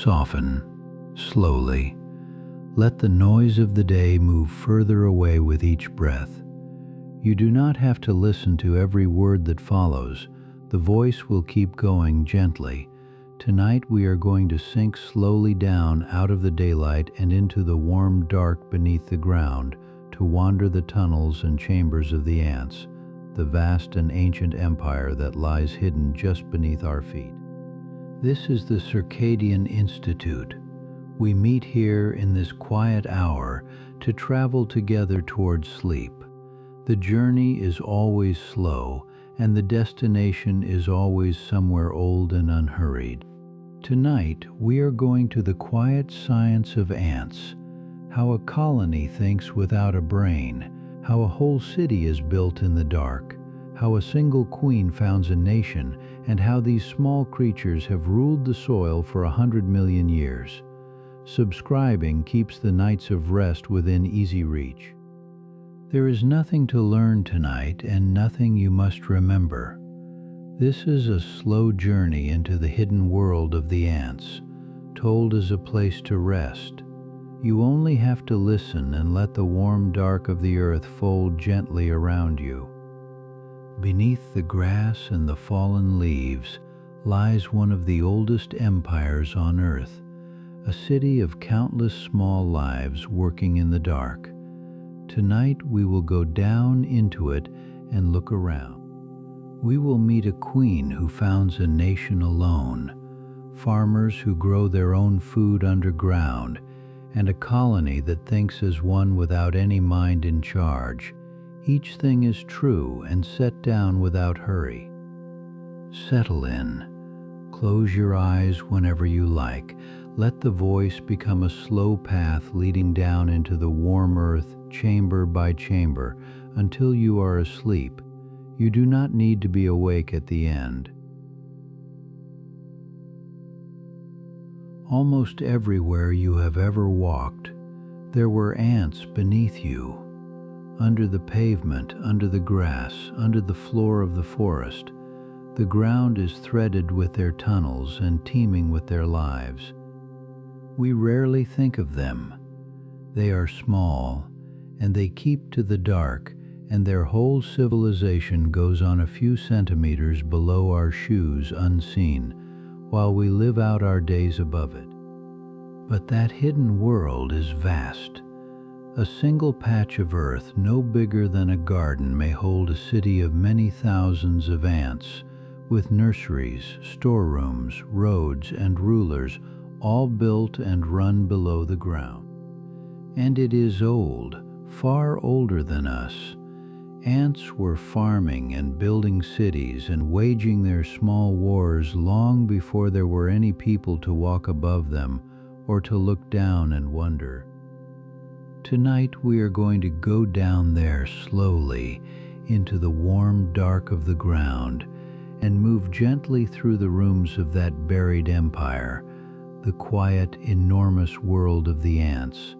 Soften, slowly. Let the noise of the day move further away with each breath. You do not have to listen to every word that follows. The voice will keep going gently. Tonight we are going to sink slowly down out of the daylight and into the warm dark beneath the ground to wander the tunnels and chambers of the ants, the vast and ancient empire that lies hidden just beneath our feet. This is the Circadian Institute. We meet here in this quiet hour to travel together towards sleep. The journey is always slow, and the destination is always somewhere old and unhurried. Tonight, we are going to the quiet science of ants, how a colony thinks without a brain, how a whole city is built in the dark, how a single queen founds a nation, and how these small creatures have ruled the soil for 100 million years. Subscribing keeps the nights of rest within easy reach. There is nothing to learn tonight and nothing you must remember. This is a slow journey into the hidden world of the ants, told as a place to rest. You only have to listen and let the warm dark of the earth fold gently around you. Beneath the grass and the fallen leaves lies one of the oldest empires on earth, a city of countless small lives working in the dark. Tonight we will go down into it and look around. We will meet a queen who founds a nation alone, farmers who grow their own food underground, and a colony that thinks as one without any mind in charge. Each thing is true and set down without hurry. Settle in. Close your eyes whenever you like. Let the voice become a slow path leading down into the warm earth, chamber by chamber, until you are asleep. You do not need to be awake at the end. Almost everywhere you have ever walked, there were ants beneath you. Under the pavement, under the grass, under the floor of the forest, the ground is threaded with their tunnels and teeming with their lives. We rarely think of them. They are small, and they keep to the dark, and their whole civilization goes on a few centimeters below our shoes unseen, while we live out our days above it. But that hidden world is vast. A single patch of earth no bigger than a garden may hold a city of many thousands of ants, with nurseries, storerooms, roads, and rulers, all built and run below the ground. And it is old, far older than us. Ants were farming and building cities and waging their small wars long before there were any people to walk above them or to look down and wonder. Tonight we are going to go down there slowly into the warm dark of the ground and move gently through the rooms of that buried empire, the quiet, enormous world of the ants.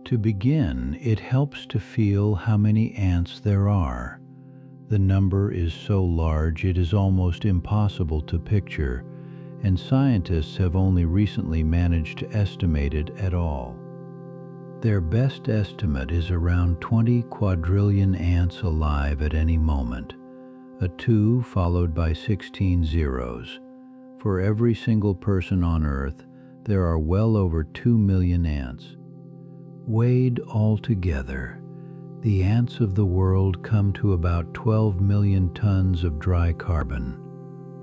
To begin, it helps to feel how many ants there are. The number is so large it is almost impossible to picture, and scientists have only recently managed to estimate it at all. Their best estimate is around 20 quadrillion ants alive at any moment, a 2 followed by 16 zeros. For every single person on Earth, there are well over 2 million ants. Weighed all together, the ants of the world come to about 12 million tons of dry carbon.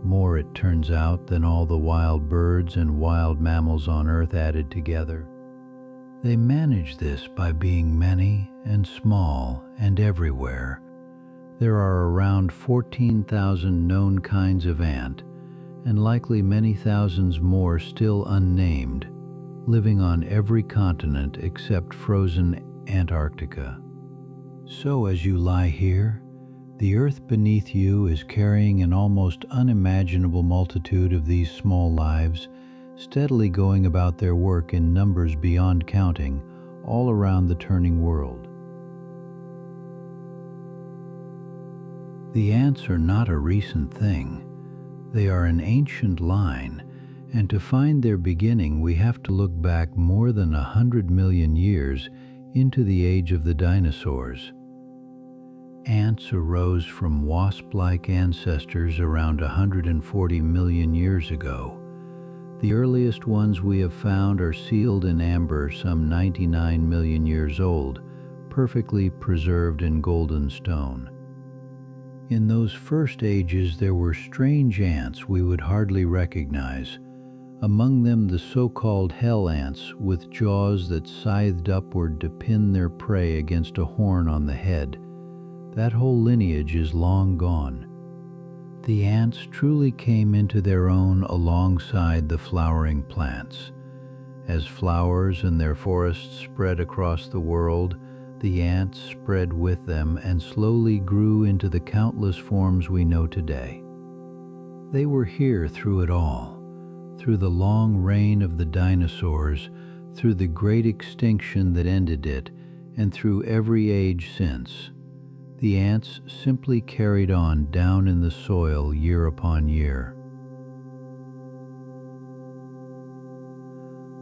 More, it turns out, than all the wild birds and wild mammals on Earth added together. They manage this by being many and small and everywhere. There are around 14,000 known kinds of ant, and likely many thousands more still unnamed, living on every continent except frozen Antarctica. So as you lie here, the earth beneath you is carrying an almost unimaginable multitude of these small lives, steadily going about their work in numbers beyond counting, all around the turning world. The ants are not a recent thing. They are an ancient line, and to find their beginning we have to look back more than 100 million years into the age of the dinosaurs. Ants arose from wasp-like ancestors around 140 million years ago. The earliest ones we have found are sealed in amber, some 99 million years old, perfectly preserved in golden stone. In those first ages there were strange ants we would hardly recognize, among them the so-called hell ants with jaws that scythed upward to pin their prey against a horn on the head. That whole lineage is long gone. The ants truly came into their own alongside the flowering plants. As flowers and their forests spread across the world, the ants spread with them and slowly grew into the countless forms we know today. They were here through it all, through the long reign of the dinosaurs, through the great extinction that ended it, and through every age since. The ants simply carried on down in the soil year upon year.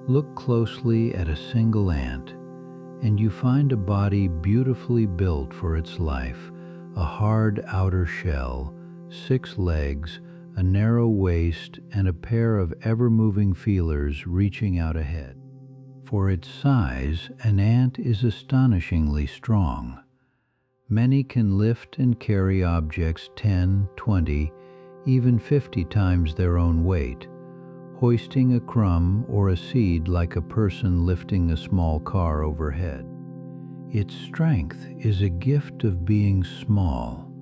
Look closely at a single ant, and you find a body beautifully built for its life, a hard outer shell, 6 legs, a narrow waist, and a pair of ever-moving feelers reaching out ahead. For its size, an ant is astonishingly strong. Many can lift and carry objects 10, 20, even 50 times their own weight, hoisting a crumb or a seed like a person lifting a small car overhead. Its strength is a gift of being small.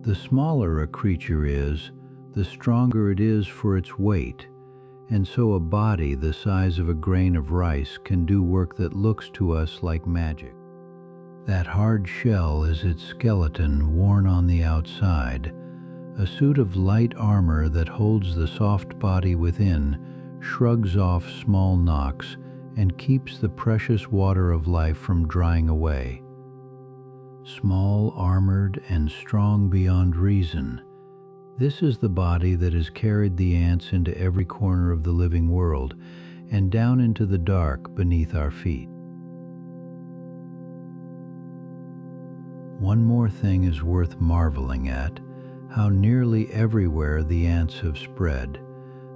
The smaller a creature is, the stronger it is for its weight, and so a body the size of a grain of rice can do work that looks to us like magic. That hard shell is its skeleton worn on the outside, a suit of light armor that holds the soft body within, shrugs off small knocks, and keeps the precious water of life from drying away. Small, armored, and strong beyond reason, this is the body that has carried the ants into every corner of the living world and down into the dark beneath our feet. One more thing is worth marveling at, how nearly everywhere the ants have spread.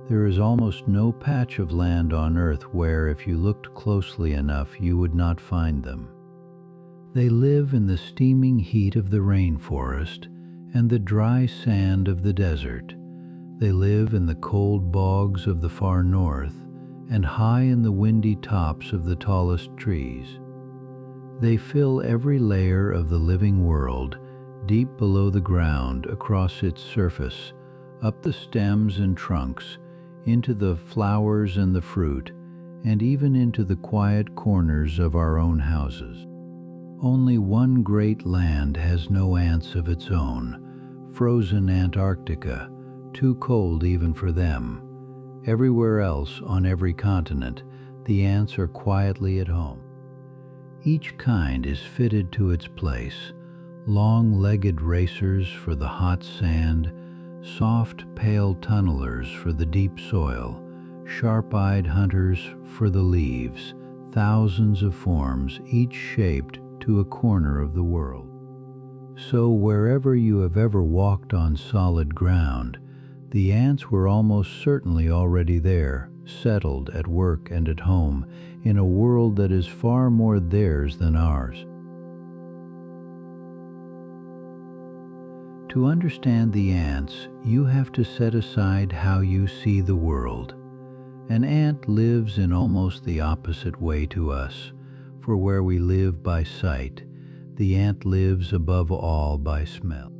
There is almost no patch of land on earth where, if you looked closely enough, you would not find them. They live in the steaming heat of the rainforest and the dry sand of the desert. They live in the cold bogs of the far north and high in the windy tops of the tallest trees. They fill every layer of the living world, deep below the ground, across its surface, up the stems and trunks, into the flowers and the fruit, and even into the quiet corners of our own houses. Only one great land has no ants of its own, frozen Antarctica, too cold even for them. Everywhere else, on every continent, the ants are quietly at home. Each kind is fitted to its place, long-legged racers for the hot sand, soft, pale tunnelers for the deep soil, sharp-eyed hunters for the leaves, thousands of forms, each shaped to a corner of the world. So wherever you have ever walked on solid ground, the ants were almost certainly already there, settled at work and at home, in a world that is far more theirs than ours. To understand the ants, you have to set aside how you see the world. An ant lives in almost the opposite way to us, for where we live by sight, the ant lives above all by smell.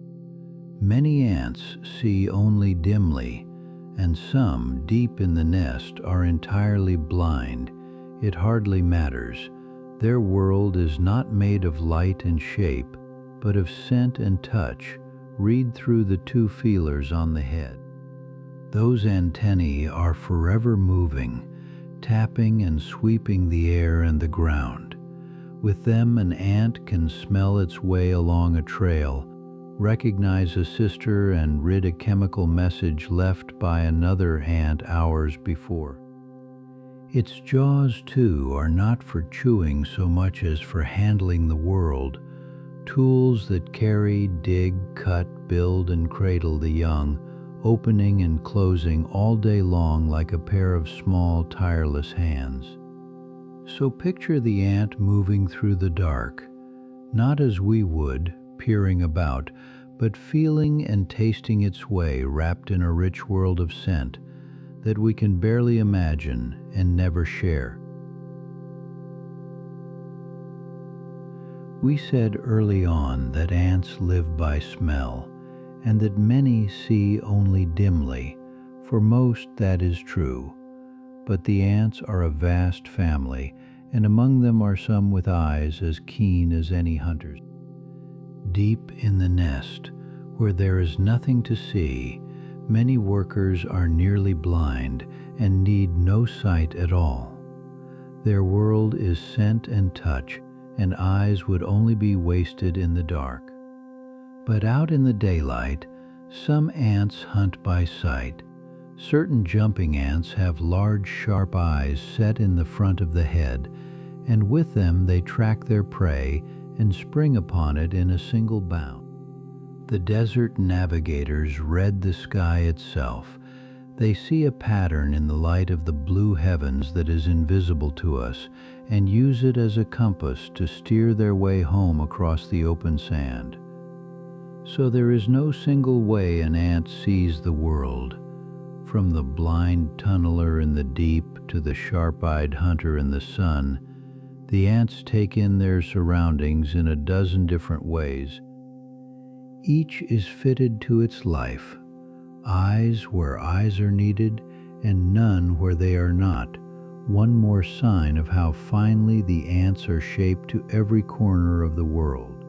Many ants see only dimly, and some, deep in the nest, are entirely blind. It hardly matters. Their world is not made of light and shape, but of scent and touch. Read through the 2 feelers on the head. Those antennae are forever moving, tapping and sweeping the air and the ground. With them, an ant can smell its way along a trail, recognize a sister and rid a chemical message left by another ant hours before. Its jaws, too, are not for chewing so much as for handling the world, tools that carry, dig, cut, build, and cradle the young, opening and closing all day long like a pair of small, tireless hands. So picture the ant moving through the dark, not as we would, peering about, but feeling and tasting its way wrapped in a rich world of scent that we can barely imagine and never share. We said early on that ants live by smell, and that many see only dimly. For most that is true. But the ants are a vast family, and among them are some with eyes as keen as any hunter's. Deep in the nest, where there is nothing to see, many workers are nearly blind and need no sight at all. Their world is scent and touch, and eyes would only be wasted in the dark. But out in the daylight, some ants hunt by sight. Certain jumping ants have large sharp eyes set in the front of the head, and with them they track their prey and spring upon it in a single bound. The Desert Navigators read the sky itself. They see a pattern in the light of the blue heavens that is invisible to us, and use it as a compass to steer their way home across the open sand. So there is no single way an ant sees the world. From the blind tunneler in the deep to the sharp-eyed hunter in the sun, the ants take in their surroundings in a dozen different ways. Each is fitted to its life, eyes where eyes are needed, and none where they are not. One more sign of how finely the ants are shaped to every corner of the world.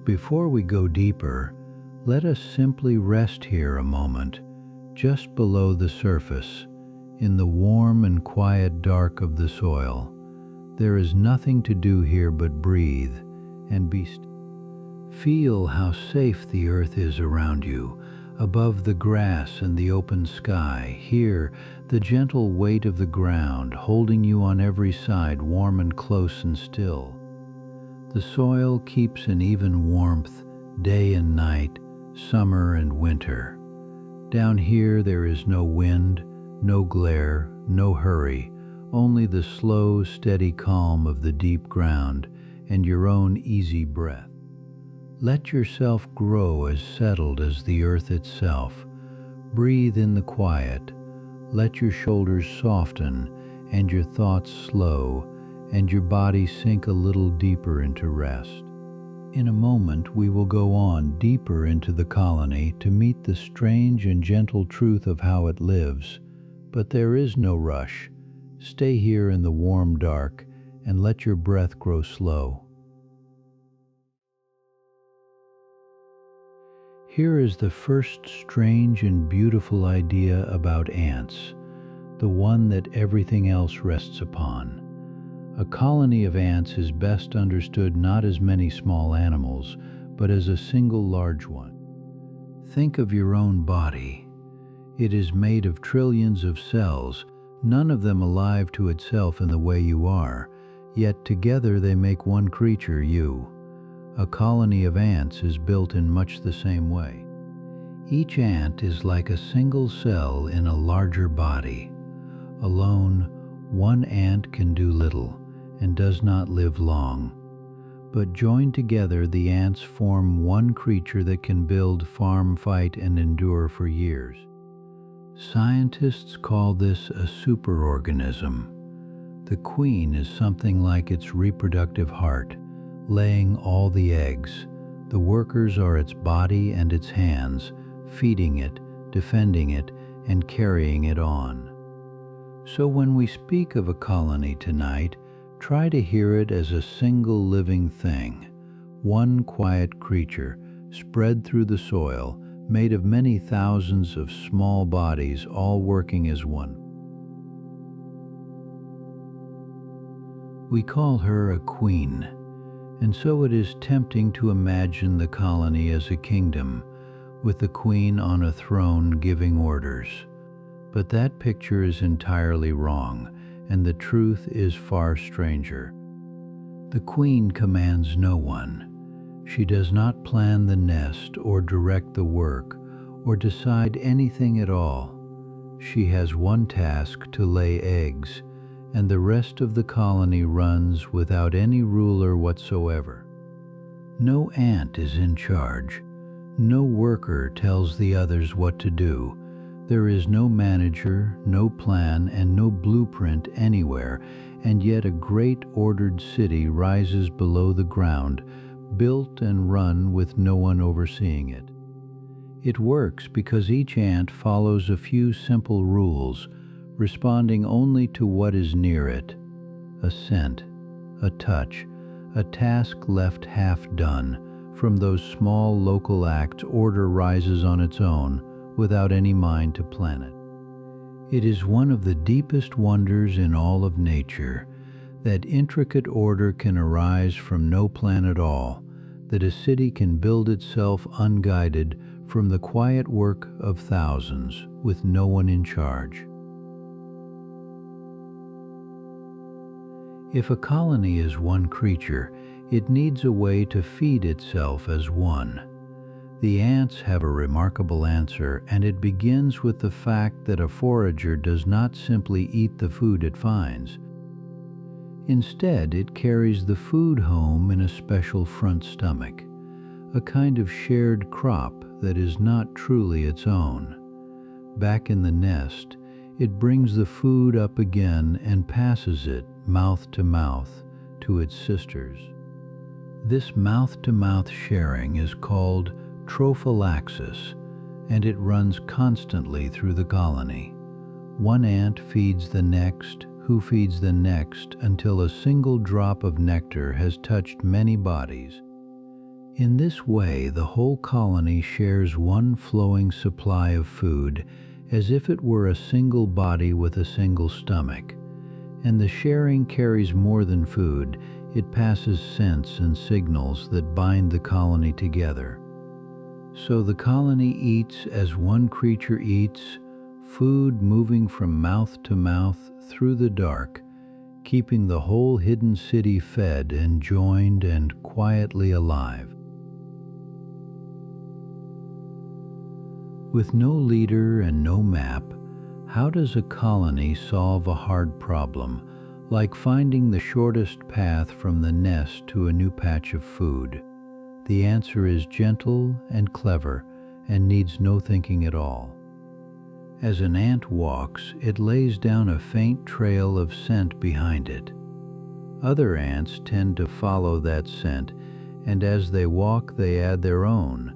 Before we go deeper, let us simply rest here a moment, just below the surface, in the warm and quiet dark of the soil. There is nothing to do here but breathe and be still. Feel how safe the earth is around you, above the grass and the open sky. Hear the gentle weight of the ground holding you on every side, warm and close and still. The soil keeps an even warmth day and night, summer and winter. Down here there is no wind, no glare, no hurry, only the slow, steady calm of the deep ground and your own easy breath. Let yourself grow as settled as the earth itself. Breathe in the quiet. Let your shoulders soften and your thoughts slow, and your body sink a little deeper into rest. In a moment we will go on deeper into the colony to meet the strange and gentle truth of how it lives. But there is no rush. Stay here in the warm dark and let your breath grow slow. Here is the first strange and beautiful idea about ants, the one that everything else rests upon. A colony of ants is best understood not as many small animals, but as a single large one. Think of your own body. It is made of trillions of cells, none of them alive to itself in the way you are, yet together they make one creature, you. A colony of ants is built in much the same way. Each ant is like a single cell in a larger body. Alone, one ant can do little and does not live long. But joined together, the ants form one creature that can build, farm, fight, and endure for years. Scientists call this a superorganism. The queen is something like its reproductive heart, laying all the eggs. The workers are its body and its hands, feeding it, defending it, and carrying it on. So when we speak of a colony tonight, try to hear it as a single living thing, one quiet creature spread through the soil, made of many thousands of small bodies all working as one. We call her a queen, And so it is tempting to imagine the colony as a kingdom, with the queen on a throne giving orders. But that picture is entirely wrong, and the truth is far stranger. The queen commands no one. She does not plan the nest or direct the work or decide anything at all. She has one task: to lay eggs, and the rest of the colony runs without any ruler whatsoever. No ant is in charge. No worker tells the others what to do. There is no manager, no plan, and no blueprint anywhere, and yet a great ordered city rises below the ground, built and run with no one overseeing it. It works because each ant follows a few simple rules, responding only to what is near it: a scent, a touch, a task left half done. From those small local acts, order rises on its own, without any mind to plan it. It is one of the deepest wonders in all of nature, that intricate order can arise from no plan at all, that a city can build itself unguided from the quiet work of thousands, with no one in charge. If a colony is one creature, it needs a way to feed itself as one. The ants have a remarkable answer, and it begins with the fact that a forager does not simply eat the food it finds. Instead, it carries the food home in a special front stomach, a kind of shared crop that is not truly its own. Back in the nest, it brings the food up again and passes it, mouth to mouth, to its sisters. This mouth-to-mouth sharing is called trophallaxis, and it runs constantly through the colony. One ant feeds the next, who feeds the next, until a single drop of nectar has touched many bodies. In this way, the whole colony shares one flowing supply of food, as if it were a single body with a single stomach. And the sharing carries more than food. It passes scents and signals that bind the colony together. So the colony eats as one creature eats, food moving from mouth to mouth through the dark, keeping the whole hidden city fed and joined and quietly alive. With no leader and no map, how does a colony solve a hard problem, like finding the shortest path from the nest to a new patch of food? The answer is gentle and clever and needs no thinking at all. As an ant walks, it lays down a faint trail of scent behind it. Other ants tend to follow that scent, and as they walk they add their own,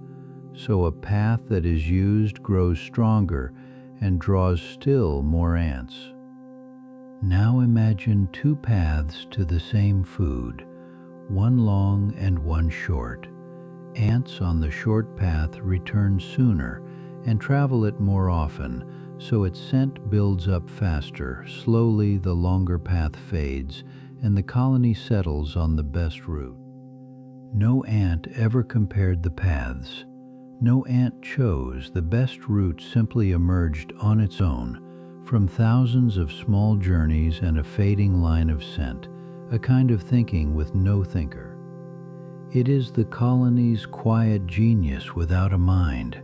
so a path that is used grows stronger and draws still more ants. Now imagine two paths to the same food, one long and one short. Ants on the short path return sooner and travel it more often, so its scent builds up faster. Slowly the longer path fades, and the colony settles on the best route. No ant ever compared the paths. No ant chose. The best route simply emerged on its own, from thousands of small journeys and a fading line of scent, a kind of thinking with no thinker. It is the colony's quiet genius, without a mind,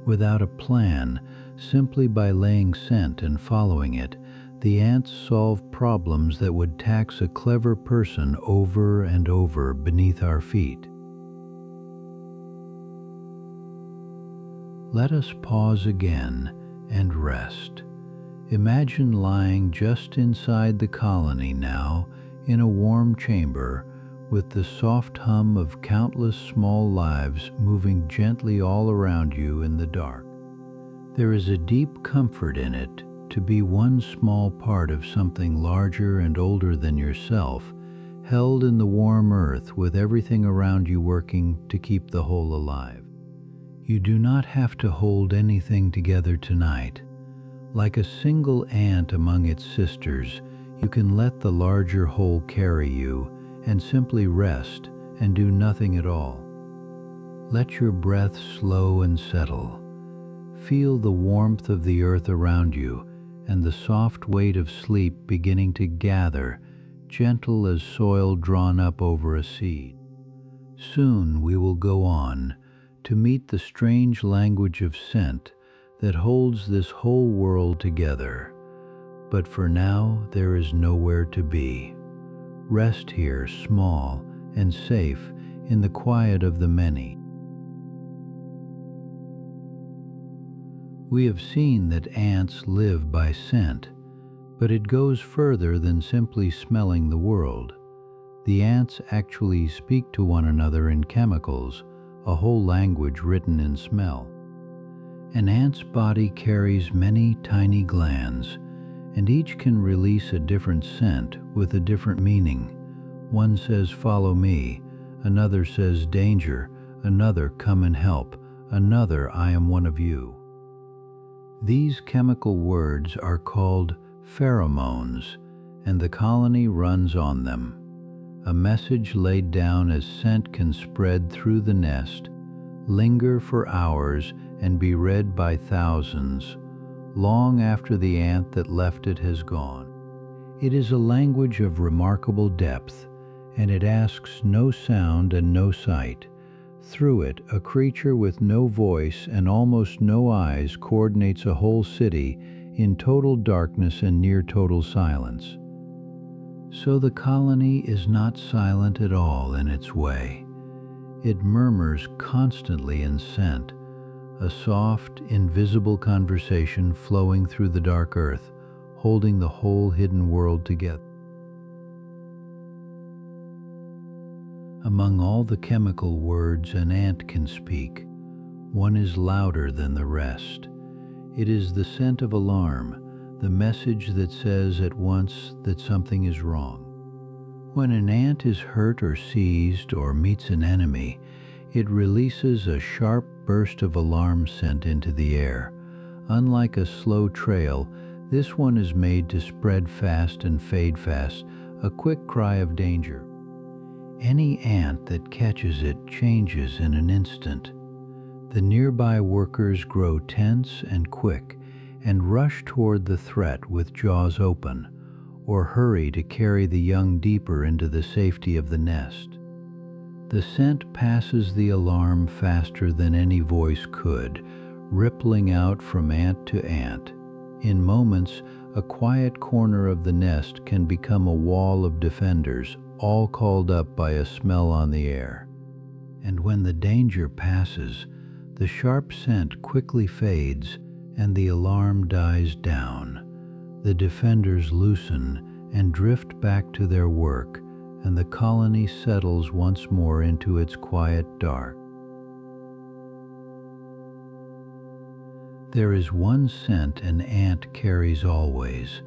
without a plan. Simply by laying scent and following it, the ants solve problems that would tax a clever person over and over beneath our feet. Let us pause again and rest. Imagine lying just inside the colony now, in a warm chamber, with the soft hum of countless small lives moving gently all around you in the dark. There is a deep comfort in it to be one small part of something larger and older than yourself, held in the warm earth with everything around you working to keep the whole alive. You do not have to hold anything together tonight. Like a single ant among its sisters, you can let the larger whole carry you and simply rest and do nothing at all. Let your breath slow and settle. Feel the warmth of the earth around you and the soft weight of sleep beginning to gather, gentle as soil drawn up over a seed. Soon we will go on to meet the strange language of scent that holds this whole world together. But for now there is nowhere to be. Rest here, small and safe, in the quiet of the many. We have seen that ants live by scent, but it goes further than simply smelling the world. The ants actually speak to one another in chemicals, a whole language written in smell. An ant's body carries many tiny glands, and each can release a different scent with a different meaning. One says, "Follow me," another says, "Danger," another, "Come and help," another, "I am one of you." These chemical words are called pheromones, and the colony runs on them. A message laid down as scent can spread through the nest, linger for hours, and be read by thousands, long after the ant that left it has gone. It is a language of remarkable depth, and it asks no sound and no sight. Through it, a creature with no voice and almost no eyes coordinates a whole city in total darkness and near total silence. So the colony is not silent at all in its way. It murmurs constantly in scent, a soft, invisible conversation flowing through the dark earth, holding the whole hidden world together. Among all the chemical words an ant can speak, one is louder than the rest. It is the scent of alarm, the message that says at once that something is wrong. When an ant is hurt or seized or meets an enemy, it releases a sharp burst of alarm scent into the air. Unlike a slow trail, this one is made to spread fast and fade fast, a quick cry of danger. Any ant that catches it changes in an instant. The nearby workers grow tense and quick and rush toward the threat with jaws open, or hurry to carry the young deeper into the safety of the nest. The scent passes the alarm faster than any voice could, rippling out from ant to ant. In moments, a quiet corner of the nest can become a wall of defenders, all called up by a smell on the air. And when the danger passes, the sharp scent quickly fades and the alarm dies down. The defenders loosen and drift back to their work, and the colony settles once more into its quiet dark. There is one scent an ant carries always,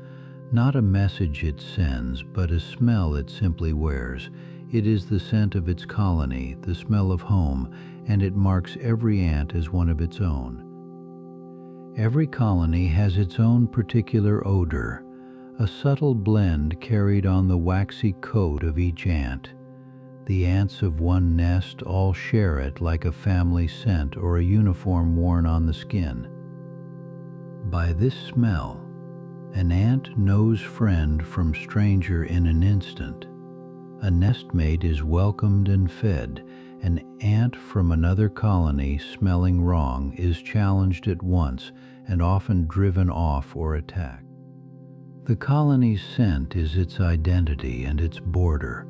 not a message it sends, but a smell it simply wears. It is the scent of its colony, the smell of home, and it marks every ant as one of its own. Every colony has its own particular odor, a subtle blend carried on the waxy coat of each ant. The ants of one nest all share it like a family scent or a uniform worn on the skin. By this smell, an ant knows friend from stranger in an instant. A nestmate is welcomed and fed. An ant from another colony smelling wrong is challenged at once and often driven off or attacked. The colony's scent is its identity and its border,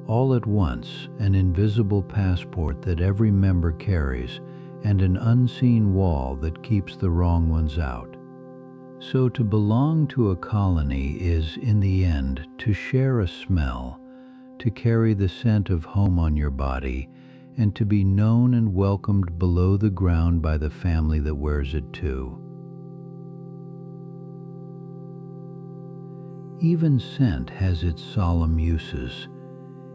all at once an invisible passport that every member carries, and an unseen wall that keeps the wrong ones out. So to belong to a colony is, in the end, to share a smell, to carry the scent of home on your body, and to be known and welcomed below the ground by the family that wears it too. Even scent has its solemn uses.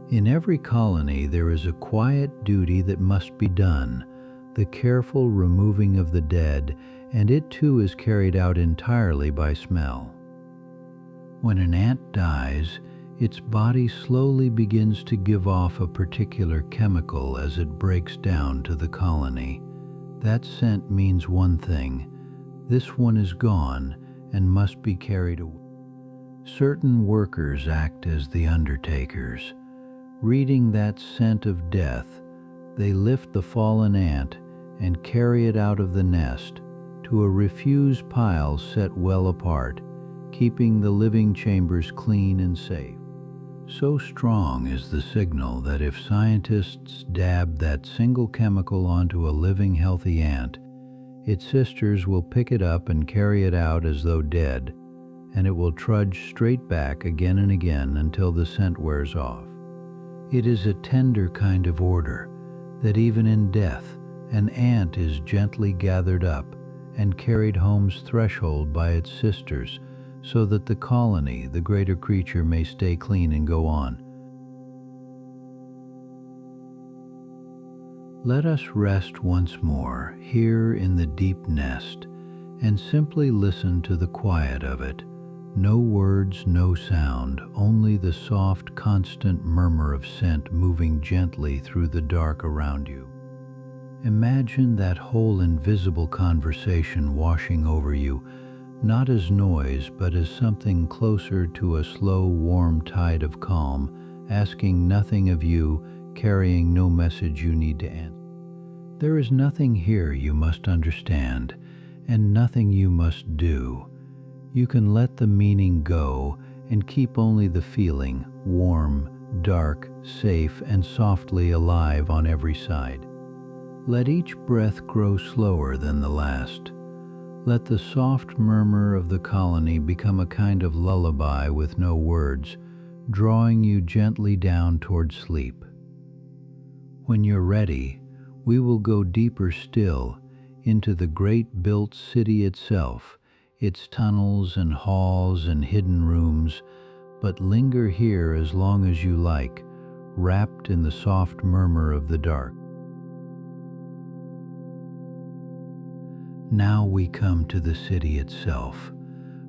In every colony there is a quiet duty that must be done, the careful removing of the dead, and it too is carried out entirely by smell. When an ant dies, Its body slowly begins to give off a particular chemical as it breaks down to the colony. That scent means one thing: this one is gone and must be carried away. Certain workers act as the Undertakers. Reading that scent of death, they lift the fallen ant and carry it out of the nest to a refuse pile set well apart, keeping the living chambers clean and safe. So strong is the signal that if scientists dab that single chemical onto a living, healthy ant, its sisters will pick it up and carry it out as though dead, and it will trudge straight back again and again until the scent wears off. It is a tender kind of order that even in death, an ant is gently gathered up and carried home's threshold by its sisters, so that the colony, the greater creature, may stay clean and go on. Let us rest once more here in the deep nest and simply listen to the quiet of it. No words, no sound, only the soft, constant murmur of scent moving gently through the dark around you. Imagine that whole invisible conversation washing over you, not as noise, but as something closer to a slow, warm tide of calm, asking nothing of you, carrying no message you need to answer. There is nothing here you must understand, and nothing you must do. You can let the meaning go and keep only the feeling, warm, dark, safe, and softly alive on every side. Let each breath grow slower than the last. Let the soft murmur of the colony become a kind of lullaby with no words, drawing you gently down toward sleep. When you're ready, we will go deeper still into the great built city itself, its tunnels and halls and hidden rooms, but linger here as long as you like, wrapped in the soft murmur of the dark. Now we come to the city itself.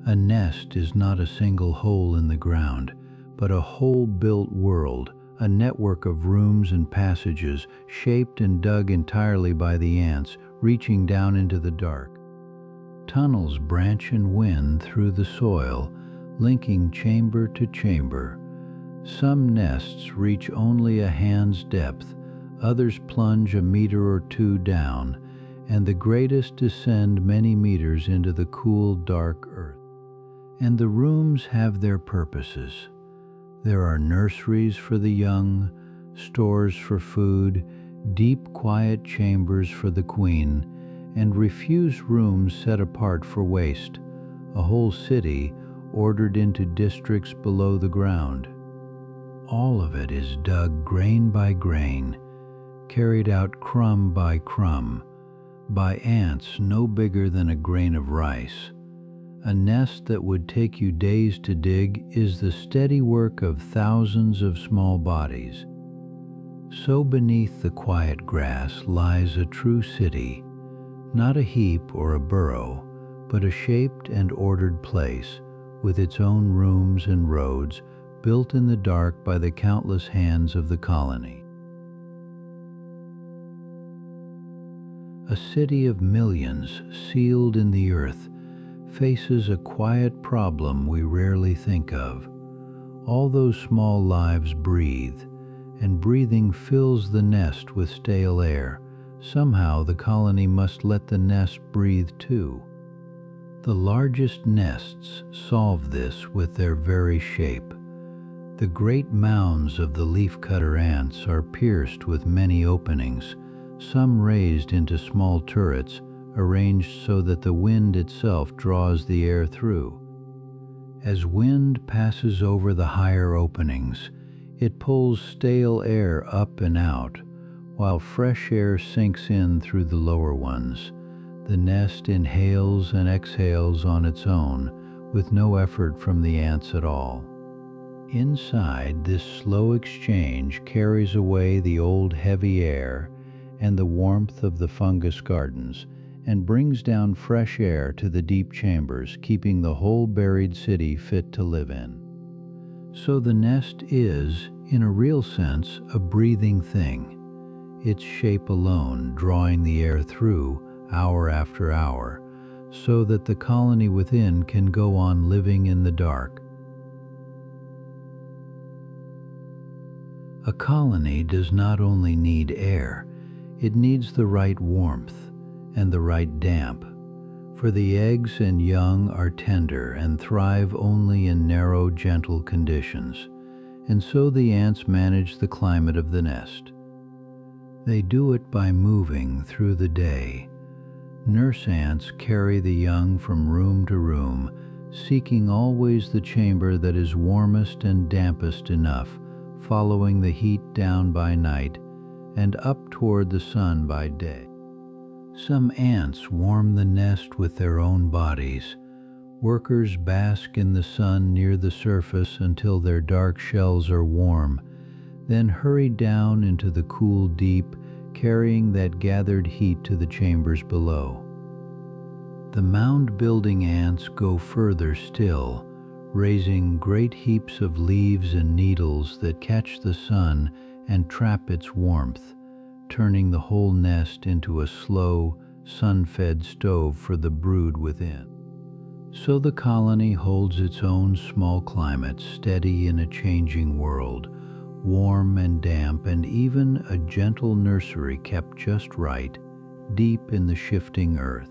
A nest is not a single hole in the ground, but a whole built world, a network of rooms and passages shaped and dug entirely by the ants, reaching down into the dark. Tunnels branch and wind through the soil, linking chamber to chamber. Some nests reach only a hand's depth, others plunge a meter or two down, and the greatest descend many meters into the cool, dark earth. And the rooms have their purposes. There are nurseries for the young, stores for food, deep, quiet chambers for the queen, and refuse rooms set apart for waste, a whole city ordered into districts below the ground. All of it is dug grain by grain, carried out crumb by crumb, by ants no bigger than a grain of rice. A nest that would take you days to dig is the steady work of thousands of small bodies. So beneath the quiet grass lies a true city, not a heap or a burrow, but a shaped and ordered place, with its own rooms and roads, built in the dark by the countless hands of the colony. A city of millions, sealed in the earth, faces a quiet problem we rarely think of. All those small lives breathe, and breathing fills the nest with stale air. Somehow the colony must let the nest breathe too. The largest nests solve this with their very shape. The great mounds of the leafcutter ants are pierced with many openings, some raised into small turrets, arranged so that the wind itself draws the air through. As wind passes over the higher openings, it pulls stale air up and out, while fresh air sinks in through the lower ones. The nest inhales and exhales on its own, with no effort from the ants at all. Inside, this slow exchange carries away the old heavy air and the warmth of the fungus gardens, and brings down fresh air to the deep chambers, keeping the whole buried city fit to live in. So the nest is, in a real sense, a breathing thing, its shape alone drawing the air through hour after hour, so that the colony within can go on living in the dark. A colony does not only need air, it needs the right warmth and the right damp, for the eggs and young are tender and thrive only in narrow, gentle conditions, and so the ants manage the climate of the nest. They do it by moving through the day. Nurse ants carry the young from room to room, seeking always the chamber that is warmest and dampest enough, following the heat down by night and up toward the sun by day. Some ants warm the nest with their own bodies. Workers bask in the sun near the surface until their dark shells are warm, then hurry down into the cool deep, carrying that gathered heat to the chambers below. The mound-building ants go further still, raising great heaps of leaves and needles that catch the sun and trap its warmth, turning the whole nest into a slow, sun-fed stove for the brood within. So the colony holds its own small climate, steady in a changing world, warm and damp, and even a gentle nursery kept just right, deep in the shifting earth.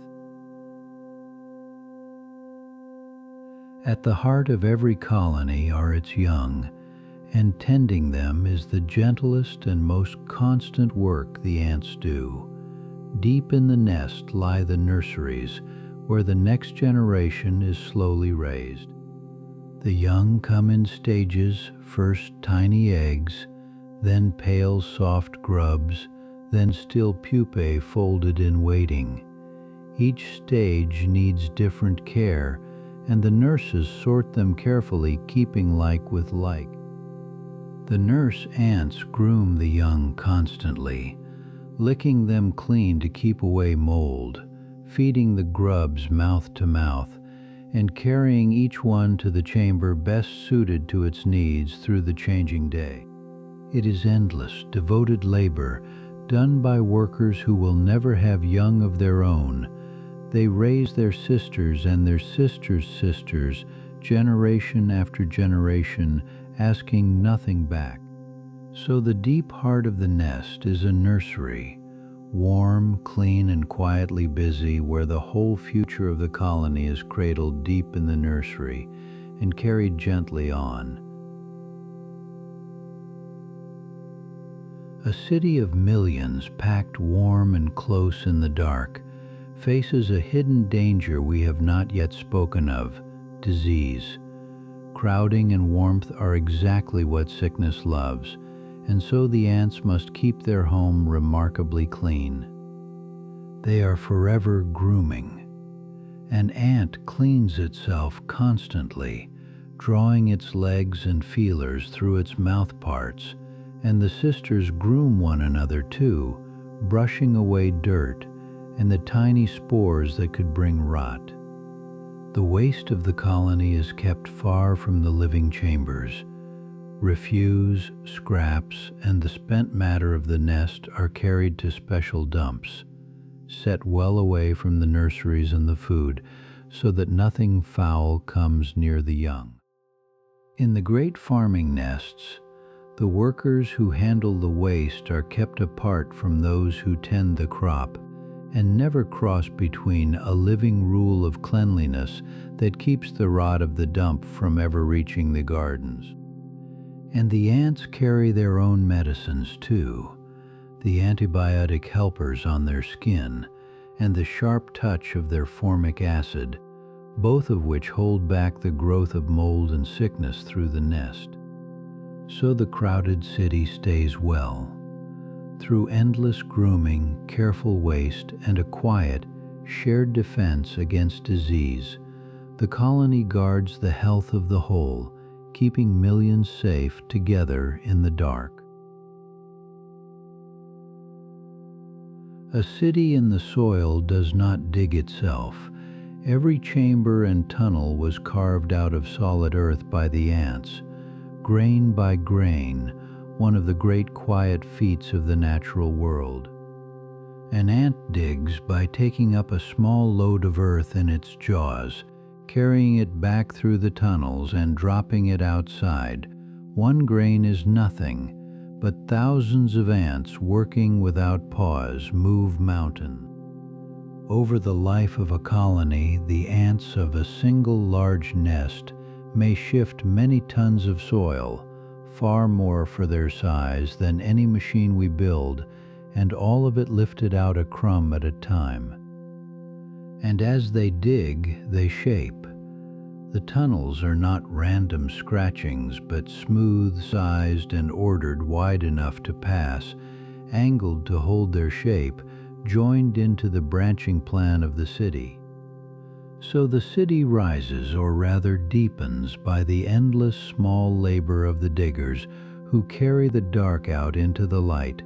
At the heart of every colony are its young, and tending them is the gentlest and most constant work the ants do. Deep in the nest lie the nurseries, where the next generation is slowly raised. The young come in stages, first tiny eggs, then pale soft grubs, then still pupae folded in waiting. Each stage needs different care, and the nurses sort them carefully, keeping like with like. The nurse ants groom the young constantly, licking them clean to keep away mold, feeding the grubs mouth to mouth, and carrying each one to the chamber best suited to its needs through the changing day. It is endless, devoted labor, done by workers who will never have young of their own. They raise their sisters and their sisters' sisters, generation after generation, asking nothing back. So the deep heart of the nest is a nursery, warm, clean, and quietly busy, where the whole future of the colony is cradled deep in the nursery and carried gently on. A city of millions packed warm and close in the dark faces a hidden danger we have not yet spoken of: disease. Crowding and warmth are exactly what sickness loves, and so the ants must keep their home remarkably clean. They are forever grooming. An ant cleans itself constantly, drawing its legs and feelers through its mouth parts, and the sisters groom one another too, brushing away dirt and the tiny spores that could bring rot. The waste of the colony is kept far from the living chambers. Refuse, scraps, and the spent matter of the nest are carried to special dumps, set well away from the nurseries and the food, so that nothing foul comes near the young. In the great farming nests, the workers who handle the waste are kept apart from those who tend the crop, and never cross between, a living rule of cleanliness that keeps the rot of the dump from ever reaching the gardens. And the ants carry their own medicines too, the antibiotic helpers on their skin, and the sharp touch of their formic acid, both of which hold back the growth of mold and sickness through the nest. So the crowded city stays well. Through endless grooming, careful waste, and a quiet, shared defense against disease, the colony guards the health of the whole, keeping millions safe together in the dark. A city in the soil does not dig itself. Every chamber and tunnel was carved out of solid earth by the ants, grain by grain, one of the great quiet feats of the natural world. An ant digs by taking up a small load of earth in its jaws, carrying it back through the tunnels and dropping it outside. One grain is nothing, but thousands of ants working without pause move mountain. Over the life of a colony, the ants of a single large nest may shift many tons of soil, far more for their size than any machine we build, and all of it lifted out a crumb at a time. And as they dig, they shape. The tunnels are not random scratchings, but smooth, sized, and ordered wide enough to pass, angled to hold their shape, joined into the branching plan of the city. So the city rises, or rather deepens, by the endless small labor of the diggers who carry the dark out into the light,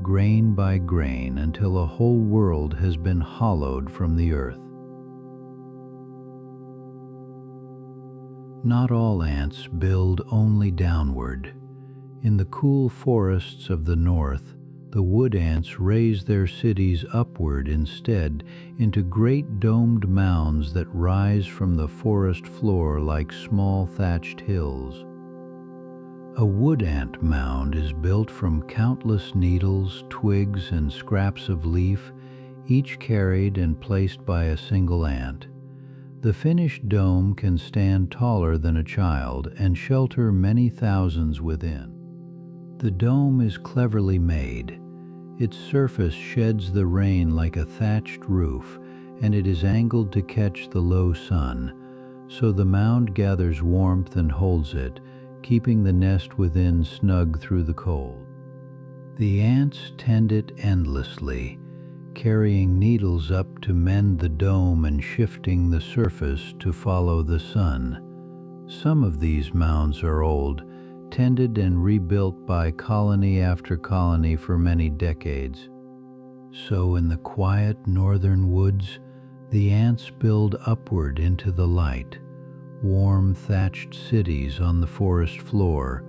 grain by grain, until a whole world has been hollowed from the earth. Not all ants build only downward. In the cool forests of the north, the wood ants raise their cities upward instead, into great domed mounds that rise from the forest floor like small thatched hills. A wood ant mound is built from countless needles, twigs, and scraps of leaf, each carried and placed by a single ant. The finished dome can stand taller than a child and shelter many thousands within. The dome is cleverly made. Its surface sheds the rain like a thatched roof, and it is angled to catch the low sun, so the mound gathers warmth and holds it, keeping the nest within snug through the cold. The ants tend it endlessly, carrying needles up to mend the dome and shifting the surface to follow the sun. Some of these mounds are old, tended and rebuilt by colony after colony for many decades. So in the quiet northern woods, the ants build upward into the light, warm thatched cities on the forest floor,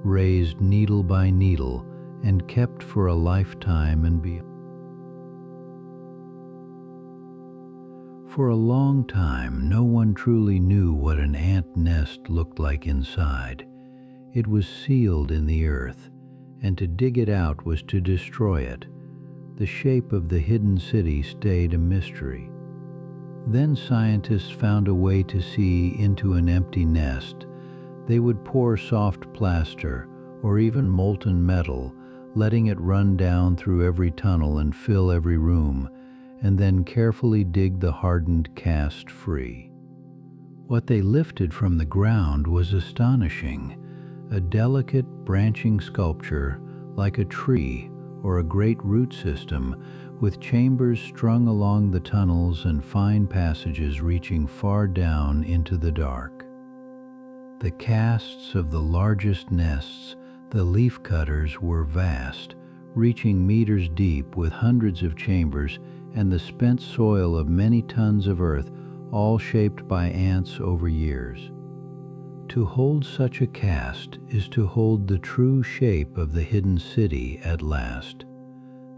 raised needle by needle and kept for a lifetime and beyond. For a long time, no one truly knew what an ant nest looked like inside. It was sealed in the earth, and to dig it out was to destroy it. The shape of the hidden city stayed a mystery. Then scientists found a way to see into an empty nest. They would pour soft plaster, or even molten metal, letting it run down through every tunnel and fill every room, and then carefully dig the hardened cast free. What they lifted from the ground was astonishing. A delicate branching sculpture, like a tree or a great root system, with chambers strung along the tunnels and fine passages reaching far down into the dark. The casts of the largest nests, the leaf cutters, were vast, reaching meters deep with hundreds of chambers and the spent soil of many tons of earth, all shaped by ants over years. To hold such a cast is to hold the true shape of the hidden city at last.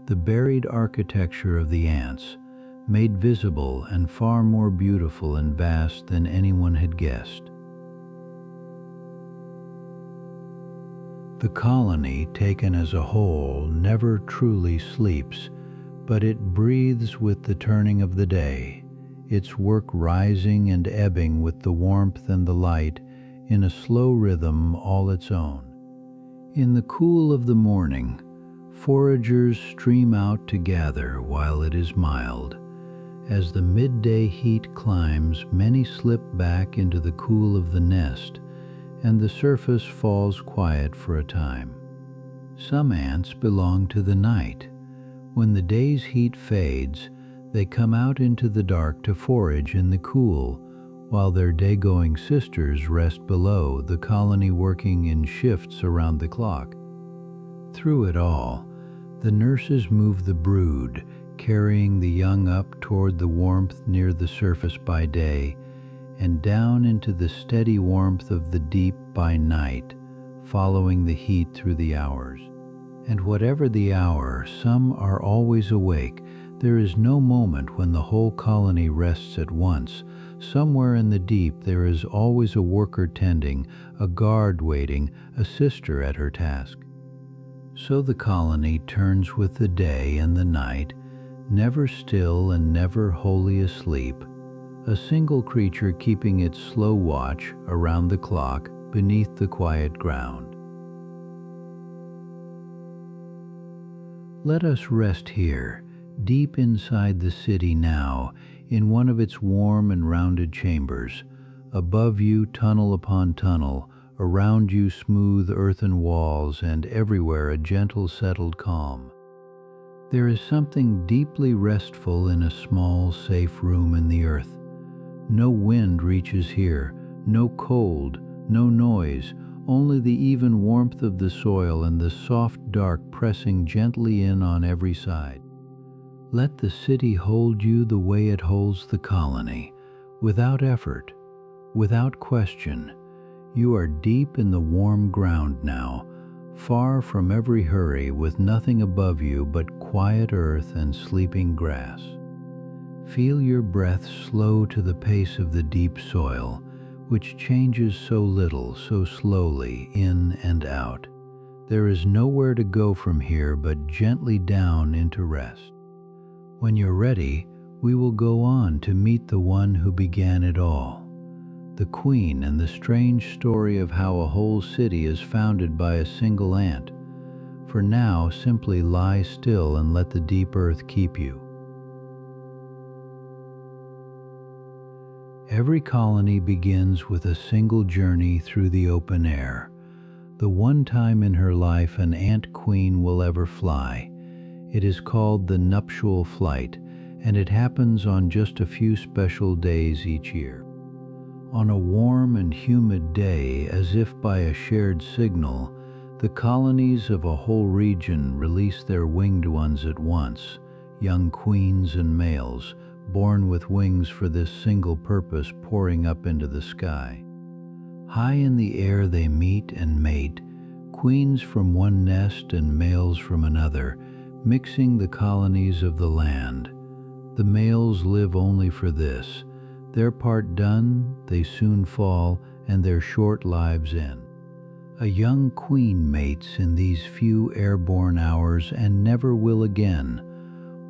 The buried architecture of the ants, made visible and far more beautiful and vast than anyone had guessed. The colony, taken as a whole, never truly sleeps, but it breathes with the turning of the day, its work rising and ebbing with the warmth and the light, in a slow rhythm all its own. In the cool of the morning, foragers stream out to gather while it is mild. As the midday heat climbs, many slip back into the cool of the nest, and the surface falls quiet for a time. Some ants belong to the night. When the day's heat fades, they come out into the dark to forage in the cool, while their day-going sisters rest below, the colony working in shifts around the clock. Through it all, the nurses move the brood, carrying the young up toward the warmth near the surface by day, and down into the steady warmth of the deep by night, following the heat through the hours. And whatever the hour, some are always awake. There is no moment when the whole colony rests at once. Somewhere in the deep there is always a worker tending, a guard waiting, a sister at her task. So the colony turns with the day and the night, never still and never wholly asleep, a single creature keeping its slow watch around the clock beneath the quiet ground. Let us rest here, deep inside the city now, in one of its warm and rounded chambers. Above you tunnel upon tunnel, around you smooth earthen walls, and everywhere a gentle settled calm. There is something deeply restful in a small, safe room in the earth. No wind reaches here, no cold, no noise, only the even warmth of the soil and the soft dark pressing gently in on every side. Let the city hold you the way it holds the colony, without effort, without question. You are deep in the warm ground now, far from every hurry, with nothing above you but quiet earth and sleeping grass. Feel your breath slow to the pace of the deep soil, which changes so little, so slowly, in and out. There is nowhere to go from here but gently down into rest. When you're ready, we will go on to meet the one who began it all, the Queen, and the strange story of how a whole city is founded by a single ant. For now, simply lie still and let the deep earth keep you. Every colony begins with a single journey through the open air, the one time in her life an ant queen will ever fly. It is called the nuptial flight, and it happens on just a few special days each year. On a warm and humid day, as if by a shared signal, the colonies of a whole region release their winged ones at once, young queens and males, born with wings for this single purpose, pouring up into the sky. High in the air they meet and mate, queens from one nest and males from another, mixing the colonies of the land. The males live only for this. Their part done, they soon fall, and their short lives end. A young queen mates in these few airborne hours and never will again.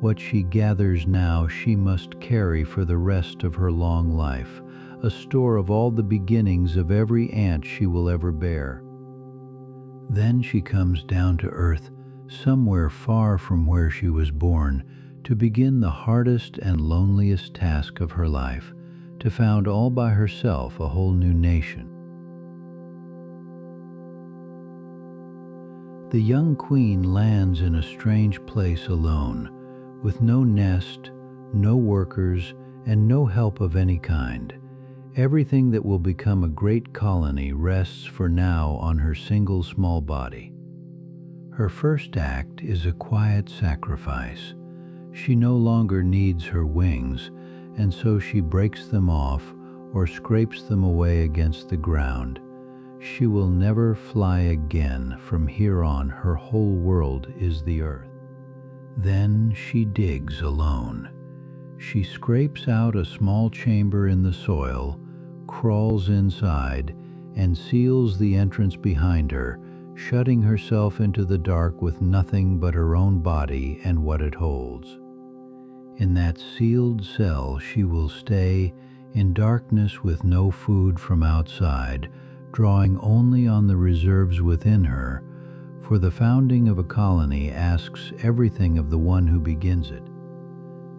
What she gathers now she must carry for the rest of her long life, a store of all the beginnings of every ant she will ever bear. Then she comes down to earth, somewhere far from where she was born, to begin the hardest and loneliest task of her life, to found all by herself a whole new nation. The young queen lands in a strange place alone, with no nest, no workers, and no help of any kind. Everything that will become a great colony rests for now on her single small body. Her first act is a quiet sacrifice. She no longer needs her wings, and so she breaks them off or scrapes them away against the ground. She will never fly again. From here on, her whole world is the earth. Then she digs alone. She scrapes out a small chamber in the soil, crawls inside, and seals the entrance behind her, shutting herself into the dark with nothing but her own body and what it holds. In that sealed cell she will stay, in darkness with no food from outside, drawing only on the reserves within her, for the founding of a colony asks everything of the one who begins it.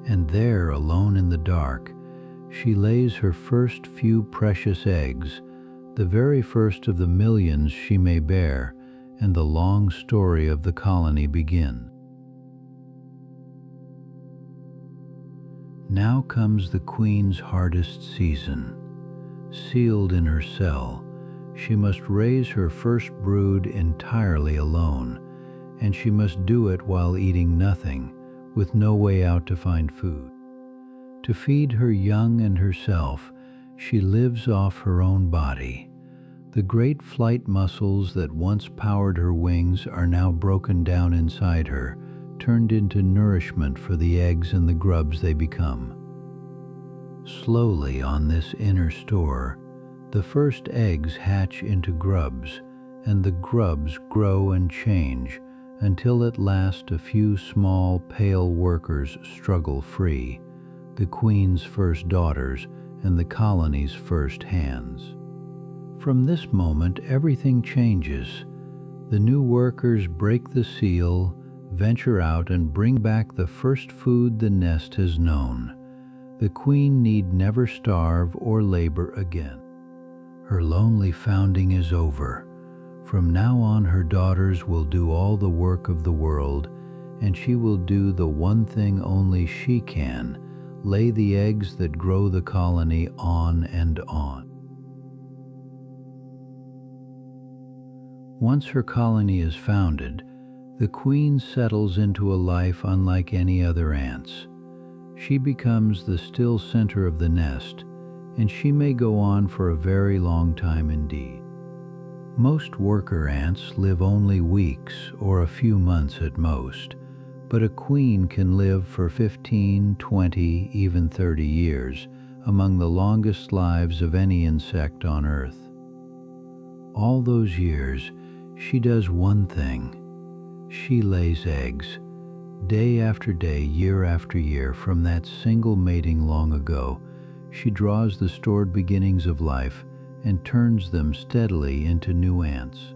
And there, alone in the dark, she lays her first few precious eggs, the very first of the millions she may bear, and the long story of the colony begins. Now comes the queen's hardest season. Sealed in her cell, she must raise her first brood entirely alone, and she must do it while eating nothing, with no way out to find food. To feed her young and herself, she lives off her own body. The great flight muscles that once powered her wings are now broken down inside her, turned into nourishment for the eggs and the grubs they become. Slowly on this inner store, the first eggs hatch into grubs, and the grubs grow and change until at last a few small, pale workers struggle free, the queen's first daughters and the colony's first hands. From this moment, everything changes. The new workers break the seal, venture out, and bring back the first food the nest has known. The queen need never starve or labor again. Her lonely founding is over. From now on, her daughters will do all the work of the world, and she will do the one thing only she can: lay the eggs that grow the colony on and on. Once her colony is founded, the queen settles into a life unlike any other ant's. She becomes the still center of the nest, and she may go on for a very long time indeed. Most worker ants live only weeks or a few months at most, but a queen can live for 15, 20, even 30 years, among the longest lives of any insect on Earth. All those years, she does one thing. She lays eggs, day after day, year after year. From that single mating long ago, she draws the stored beginnings of life and turns them steadily into new ants.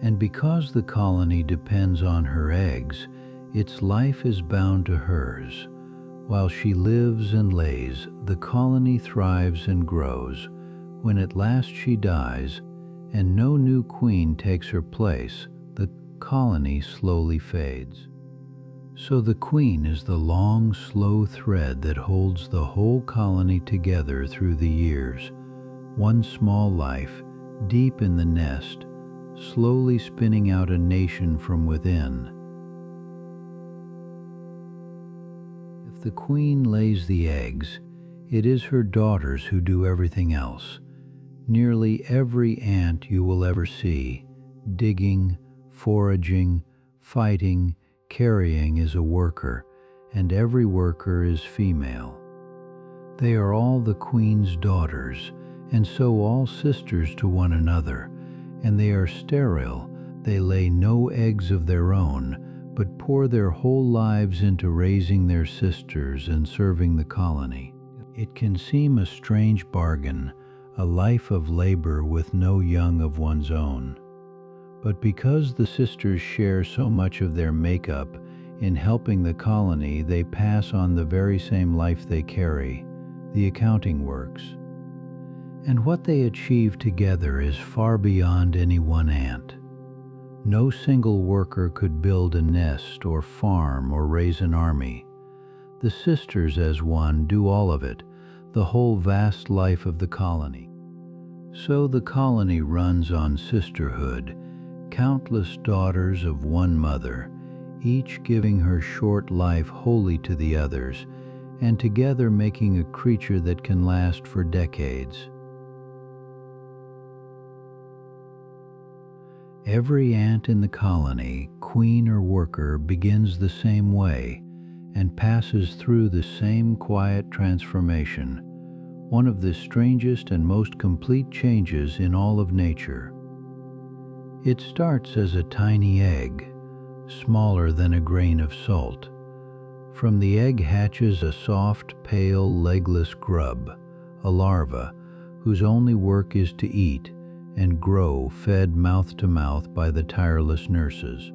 And because the colony depends on her eggs, its life is bound to hers. While she lives and lays, the colony thrives and grows. When at last she dies, and no new queen takes her place, the colony slowly fades. So the queen is the long, slow thread that holds the whole colony together through the years. One small life, deep in the nest, slowly spinning out a nation from within. If the queen lays the eggs, it is her daughters who do everything else. Nearly every ant you will ever see, digging, foraging, fighting, carrying, is a worker, and every worker is female. They are all the queen's daughters, and so all sisters to one another, and they are sterile. They lay no eggs of their own, but pour their whole lives into raising their sisters and serving the colony. It can seem a strange bargain, a life of labor with no young of one's own. But because the sisters share so much of their makeup in helping the colony, they pass on the very same life they carry. The accounting works. And what they achieve together is far beyond any one ant. No single worker could build a nest or farm or raise an army. The sisters as one do all of it, the whole vast life of the colony. So the colony runs on sisterhood, countless daughters of one mother, each giving her short life wholly to the others, and together making a creature that can last for decades. Every ant in the colony, queen or worker, begins the same way and passes through the same quiet transformation, one of the strangest and most complete changes in all of nature. It starts as a tiny egg, smaller than a grain of salt. From the egg hatches a soft, pale, legless grub, a larva, whose only work is to eat and grow, fed mouth to mouth by the tireless nurses.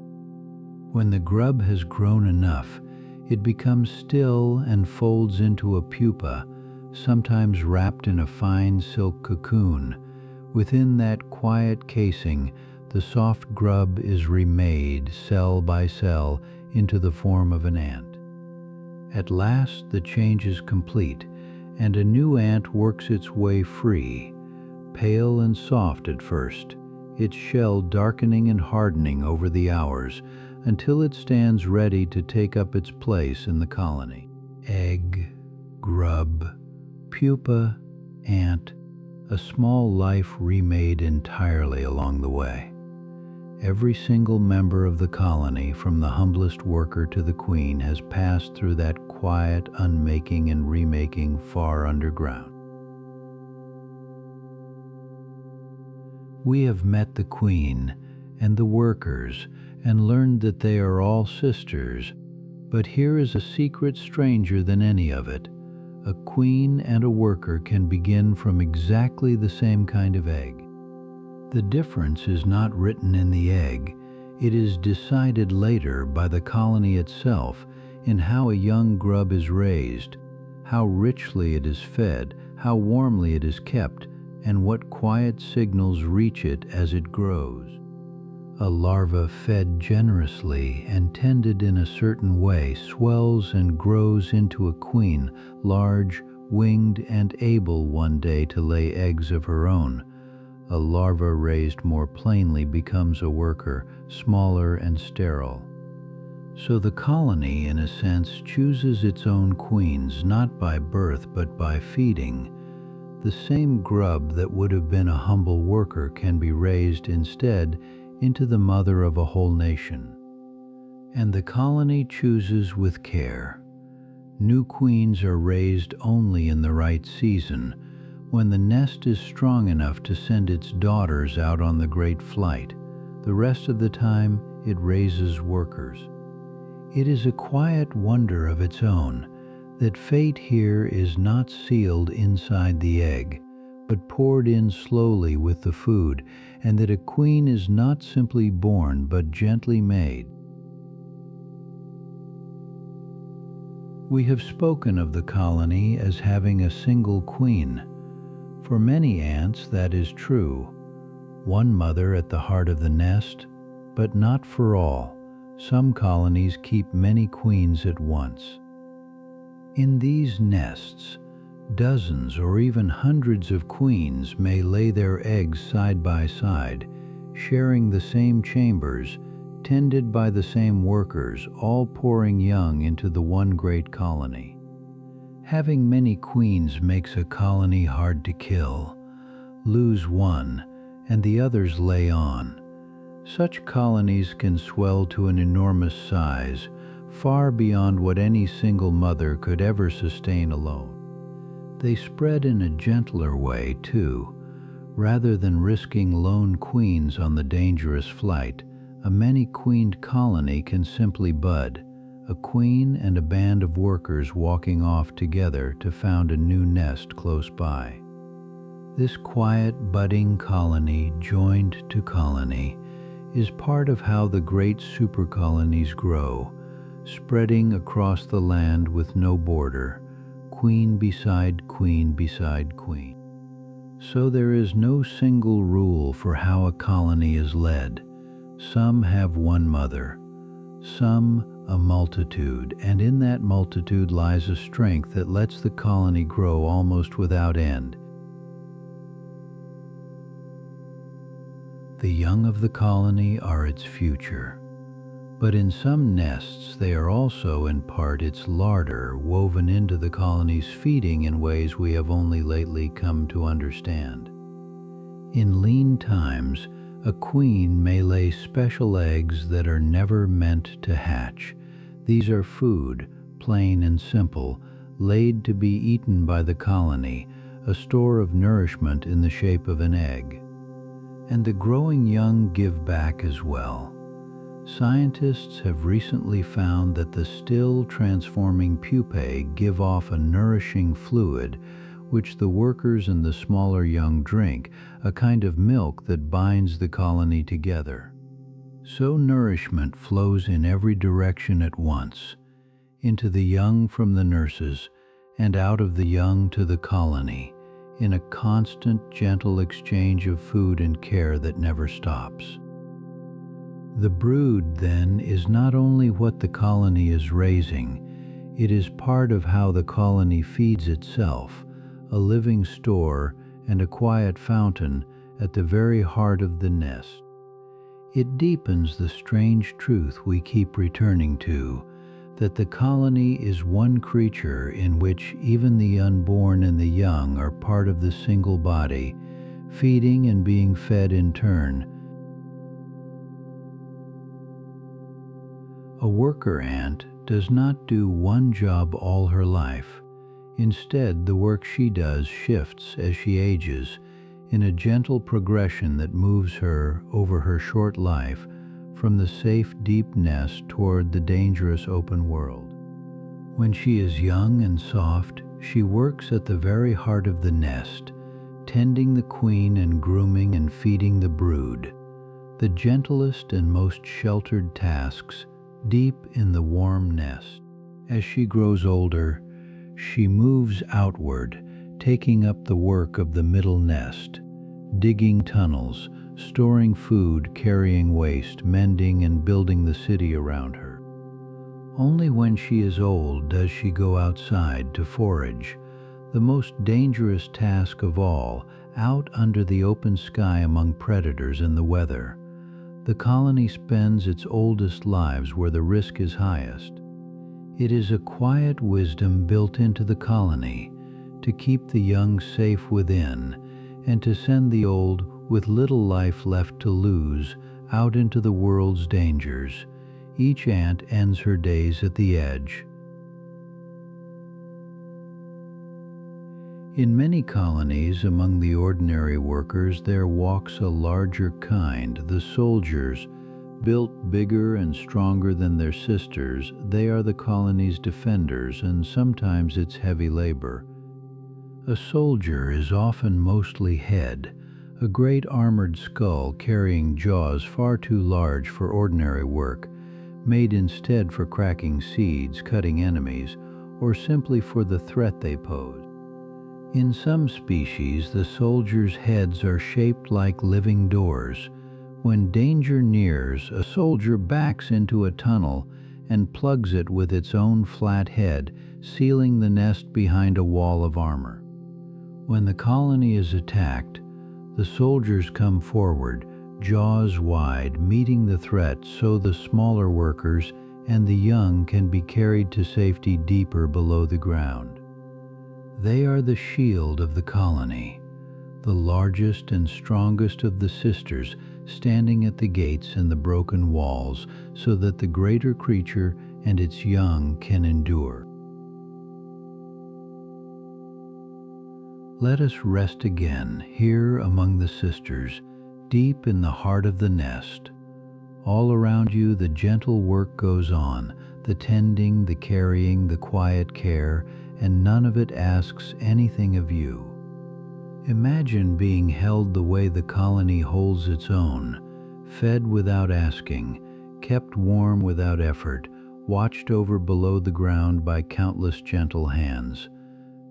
When the grub has grown enough, it becomes still and folds into a pupa, sometimes wrapped in a fine silk cocoon. Within that quiet casing, the soft grub is remade cell by cell into the form of an ant. At last the change is complete, and a new ant works its way free, pale and soft at first, its shell darkening and hardening over the hours until it stands ready to take up its place in the colony. Egg, grub, pupa, ant, a small life remade entirely along the way. Every single member of the colony, from the humblest worker to the queen, has passed through that quiet unmaking and remaking far underground. We have met the queen and the workers and learned that they are all sisters, but here is a secret stranger than any of it. A queen and a worker can begin from exactly the same kind of egg. The difference is not written in the egg, it is decided later by the colony itself in how a young grub is raised, how richly it is fed, how warmly it is kept, and what quiet signals reach it as it grows. A larva fed generously and tended in a certain way swells and grows into a queen, large, winged, and able one day to lay eggs of her own. A larva raised more plainly becomes a worker, smaller and sterile. So the colony, in a sense, chooses its own queens not by birth but by feeding. The same grub that would have been a humble worker can be raised instead into the mother of a whole nation. And the colony chooses with care. New queens are raised only in the right season, when the nest is strong enough to send its daughters out on the great flight. The rest of the time, it raises workers. It is a quiet wonder of its own that fate here is not sealed inside the egg, but poured in slowly with the food, and that a queen is not simply born but gently made. We have spoken of the colony as having a single queen. For many ants that is true, one mother at the heart of the nest, but not for all. Some colonies keep many queens at once. In these nests, dozens or even hundreds of queens may lay their eggs side by side, sharing the same chambers, tended by the same workers, all pouring young into the one great colony. Having many queens makes a colony hard to kill. Lose one, and the others lay on. Such colonies can swell to an enormous size, far beyond what any single mother could ever sustain alone. They spread in a gentler way, too. Rather than risking lone queens on the dangerous flight, a many-queened colony can simply bud, a queen and a band of workers walking off together to found a new nest close by. This quiet, budding colony, joined to colony, is part of how the great supercolonies grow, spreading across the land with no border, queen beside queen beside queen. So there is no single rule for how a colony is led. Some have one mother, some a multitude, and in that multitude lies a strength that lets the colony grow almost without end. The young of the colony are its future, but in some nests they are also in part its larder, woven into the colony's feeding in ways we have only lately come to understand. In lean times, a queen may lay special eggs that are never meant to hatch. These are food, plain and simple, laid to be eaten by the colony, a store of nourishment in the shape of an egg. And the growing young give back as well. Scientists have recently found that the still transforming pupae give off a nourishing fluid which the workers and the smaller young drink, a kind of milk that binds the colony together. So nourishment flows in every direction at once, into the young from the nurses, and out of the young to the colony, in a constant, gentle exchange of food and care that never stops. The brood, then, is not only what the colony is raising, it is part of how the colony feeds itself, a living store and a quiet fountain at the very heart of the nest. It deepens the strange truth we keep returning to, that the colony is one creature in which even the unborn and the young are part of the single body, feeding and being fed in turn. A worker ant does not do one job all her life. Instead, the work she does shifts as she ages in a gentle progression that moves her over her short life from the safe deep nest toward the dangerous open world. When she is young and soft, she works at the very heart of the nest, tending the queen and grooming and feeding the brood, the gentlest and most sheltered tasks deep in the warm nest. As she grows older, she moves outward, taking up the work of the middle nest, digging tunnels, storing food, carrying waste, mending and building the city around her. Only when she is old does she go outside to forage, the most dangerous task of all, out under the open sky among predators and the weather. The colony spends its oldest lives where the risk is highest. It is a quiet wisdom built into the colony to keep the young safe within and to send the old with little life left to lose out into the world's dangers. Each ant ends her days at the edge. In many colonies among the ordinary workers there walks a larger kind, the soldiers. Built bigger and stronger than their sisters, they are the colony's defenders, and sometimes it's heavy labor. A soldier is often mostly head, a great armored skull carrying jaws far too large for ordinary work, made instead for cracking seeds, cutting enemies, or simply for the threat they pose. In some species, the soldiers' heads are shaped like living doors. When danger nears, a soldier backs into a tunnel and plugs it with its own flat head, sealing the nest behind a wall of armor. When the colony is attacked, the soldiers come forward, jaws wide, meeting the threat so the smaller workers and the young can be carried to safety deeper below the ground. They are the shield of the colony, the largest and strongest of the sisters, standing at the gates and the broken walls so that the greater creature and its young can endure. Let us rest again here among the sisters, deep in the heart of the nest. All around you the gentle work goes on, the tending, the carrying, the quiet care, and none of it asks anything of you. Imagine being held the way the colony holds its own, fed without asking, kept warm without effort, watched over below the ground by countless gentle hands.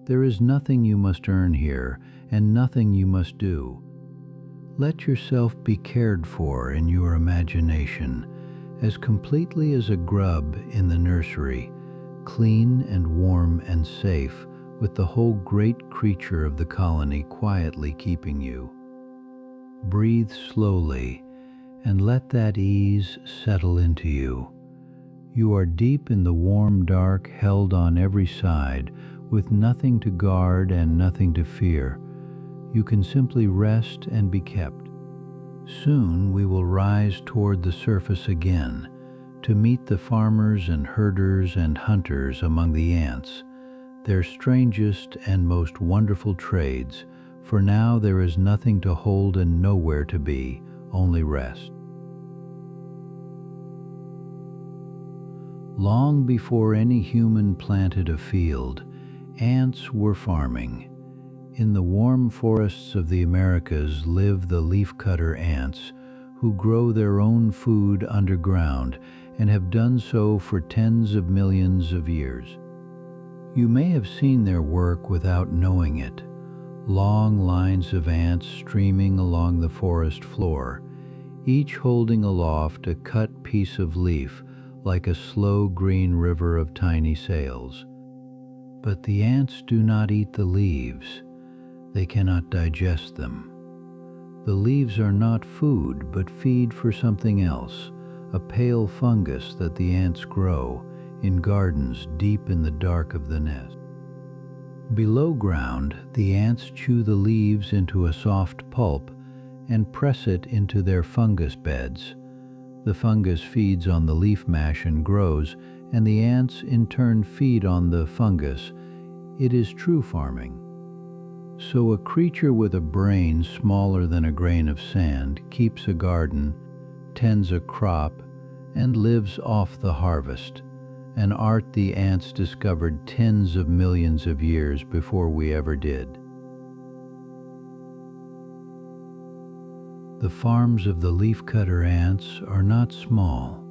There is nothing you must earn here, and nothing you must do. Let yourself be cared for in your imagination, as completely as a grub in the nursery, clean and warm and safe, with the whole great creature of the colony quietly keeping you. Breathe slowly, and let that ease settle into you. You are deep in the warm dark, held on every side, with nothing to guard and nothing to fear. You can simply rest and be kept. Soon we will rise toward the surface again, to meet the farmers and herders and hunters among the ants, their strangest and most wonderful trades, for now there is nothing to hold and nowhere to be, only rest. Long before any human planted a field, ants were farming. In the warm forests of the Americas live the leafcutter ants, who grow their own food underground and have done so for tens of millions of years. You may have seen their work without knowing it. Long lines of ants streaming along the forest floor, each holding aloft a cut piece of leaf like a slow green river of tiny sails. But the ants do not eat the leaves. They cannot digest them. The leaves are not food, but feed for something else, a pale fungus that the ants grow, in gardens deep in the dark of the nest. Below ground, the ants chew the leaves into a soft pulp and press it into their fungus beds. The fungus feeds on the leaf mash and grows, and the ants in turn feed on the fungus. It is true farming. So a creature with a brain smaller than a grain of sand keeps a garden, tends a crop, and lives off the harvest, an art the ants discovered tens of millions of years before we ever did. The farms of the leafcutter ants are not small.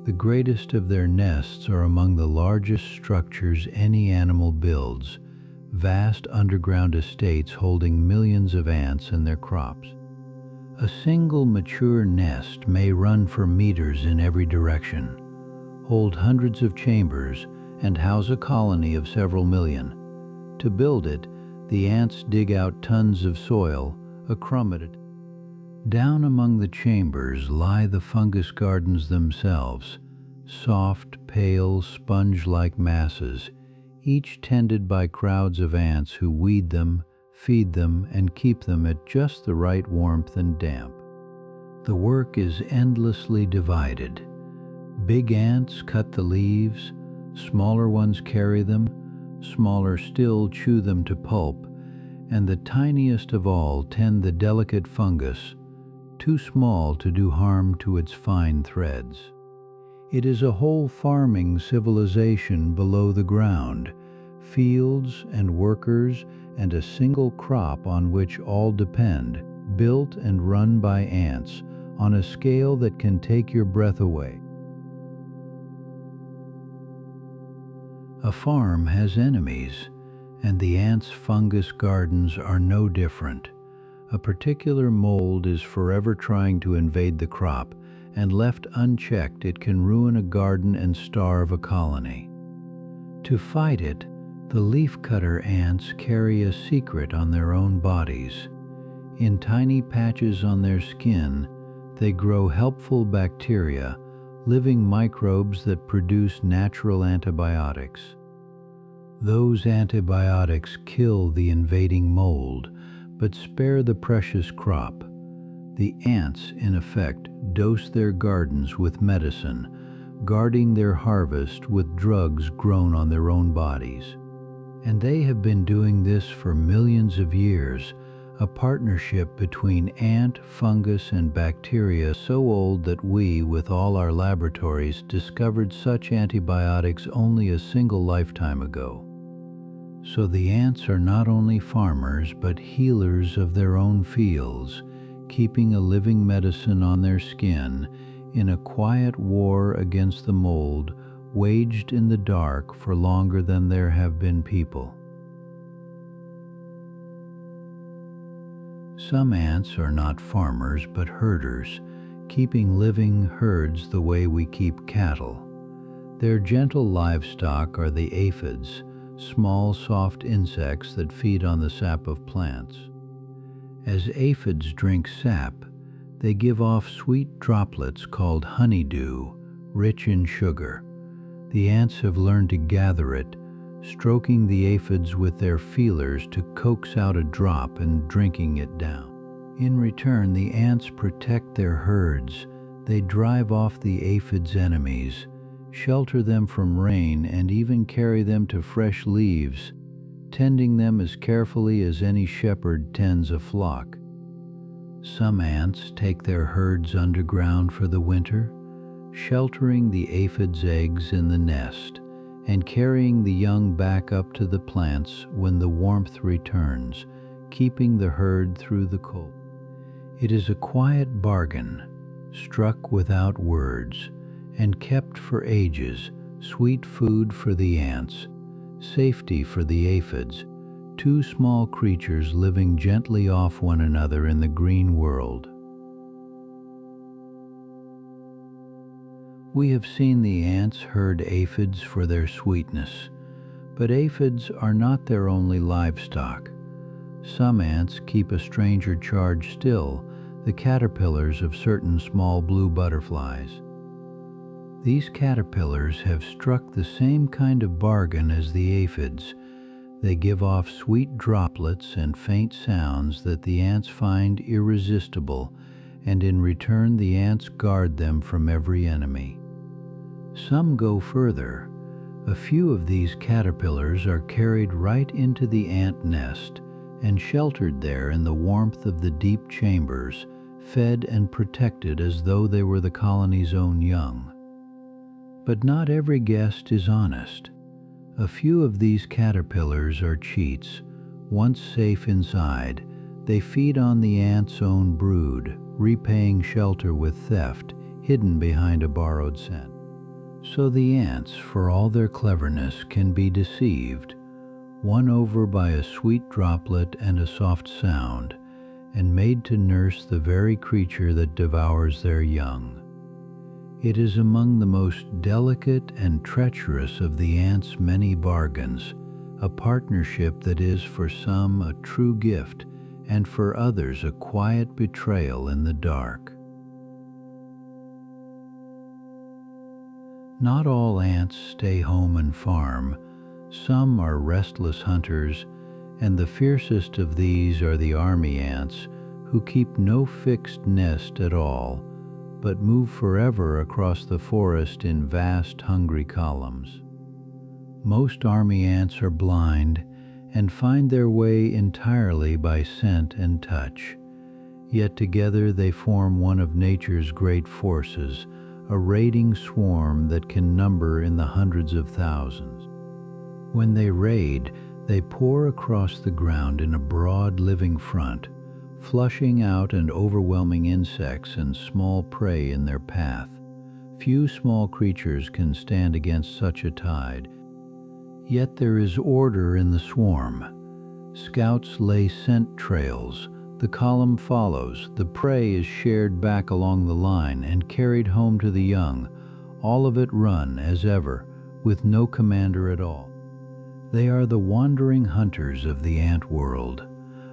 The greatest of their nests are among the largest structures any animal builds, vast underground estates holding millions of ants and their crops. A single mature nest may run for meters in every direction, hold hundreds of chambers, and house a colony of several million. To build it, the ants dig out tons of soil, a crumb at a time. Down among the chambers lie the fungus gardens themselves, soft, pale, sponge-like masses, each tended by crowds of ants who weed them, feed them, and keep them at just the right warmth and damp. The work is endlessly divided. Big ants cut the leaves, smaller ones carry them, smaller still chew them to pulp, and the tiniest of all tend the delicate fungus, too small to do harm to its fine threads. It is a whole farming civilization below the ground, fields and workers and a single crop on which all depend, built and run by ants on a scale that can take your breath away. A farm has enemies, and the ants' fungus gardens are no different. A particular mold is forever trying to invade the crop, and left unchecked it can ruin a garden and starve a colony. To fight it, the leafcutter ants carry a secret on their own bodies. In tiny patches on their skin, they grow helpful bacteria, living microbes that produce natural antibiotics. Those antibiotics kill the invading mold, but spare the precious crop. The ants, in effect, dose their gardens with medicine, guarding their harvest with drugs grown on their own bodies. And they have been doing this for millions of years, a partnership between ant, fungus, and bacteria so old that we, with all our laboratories, discovered such antibiotics only a single lifetime ago. So the ants are not only farmers but healers of their own fields, keeping a living medicine on their skin in a quiet war against the mold waged in the dark for longer than there have been people. Some ants are not farmers but herders, keeping living herds the way we keep cattle. Their gentle livestock are the aphids, small soft insects that feed on the sap of plants. As aphids drink sap, they give off sweet droplets called honeydew, rich in sugar. The ants have learned to gather it, stroking the aphids with their feelers to coax out a drop and drinking it down. In return, the ants protect their herds. They drive off the aphids' enemies, shelter them from rain, and even carry them to fresh leaves, tending them as carefully as any shepherd tends a flock. Some ants take their herds underground for the winter, sheltering the aphids' eggs in the nest and carrying the young back up to the plants when the warmth returns, keeping the herd through the cold. It is a quiet bargain, struck without words, and kept for ages, sweet food for the ants, safety for the aphids, two small creatures living gently off one another in the green world. We have seen the ants herd aphids for their sweetness, but aphids are not their only livestock. Some ants keep a stranger charge still, the caterpillars of certain small blue butterflies. These caterpillars have struck the same kind of bargain as the aphids. They give off sweet droplets and faint sounds that the ants find irresistible, and in return the ants guard them from every enemy. Some go further. A few of these caterpillars are carried right into the ant nest and sheltered there in the warmth of the deep chambers, fed and protected as though they were the colony's own young. But not every guest is honest. A few of these caterpillars are cheats. Once safe inside, they feed on the ant's own brood, repaying shelter with theft, hidden behind a borrowed scent. So the ants, for all their cleverness, can be deceived, won over by a sweet droplet and a soft sound, and made to nurse the very creature that devours their young. It is among the most delicate and treacherous of the ants' many bargains, a partnership that is for some a true gift and for others a quiet betrayal in the dark. Not all ants stay home and farm. Some are restless hunters, and the fiercest of these are the army ants, who keep no fixed nest at all, but move forever across the forest in vast, hungry columns. Most army ants are blind and find their way entirely by scent and touch, yet together they form one of nature's great forces, a raiding swarm that can number in the hundreds of thousands. When they raid, they pour across the ground in a broad living front, flushing out and overwhelming insects and small prey in their path. Few small creatures can stand against such a tide. Yet there is order in the swarm. Scouts lay scent trails, the column follows, the prey is shared back along the line and carried home to the young, all of it run as ever, with no commander at all. They are the wandering hunters of the ant world,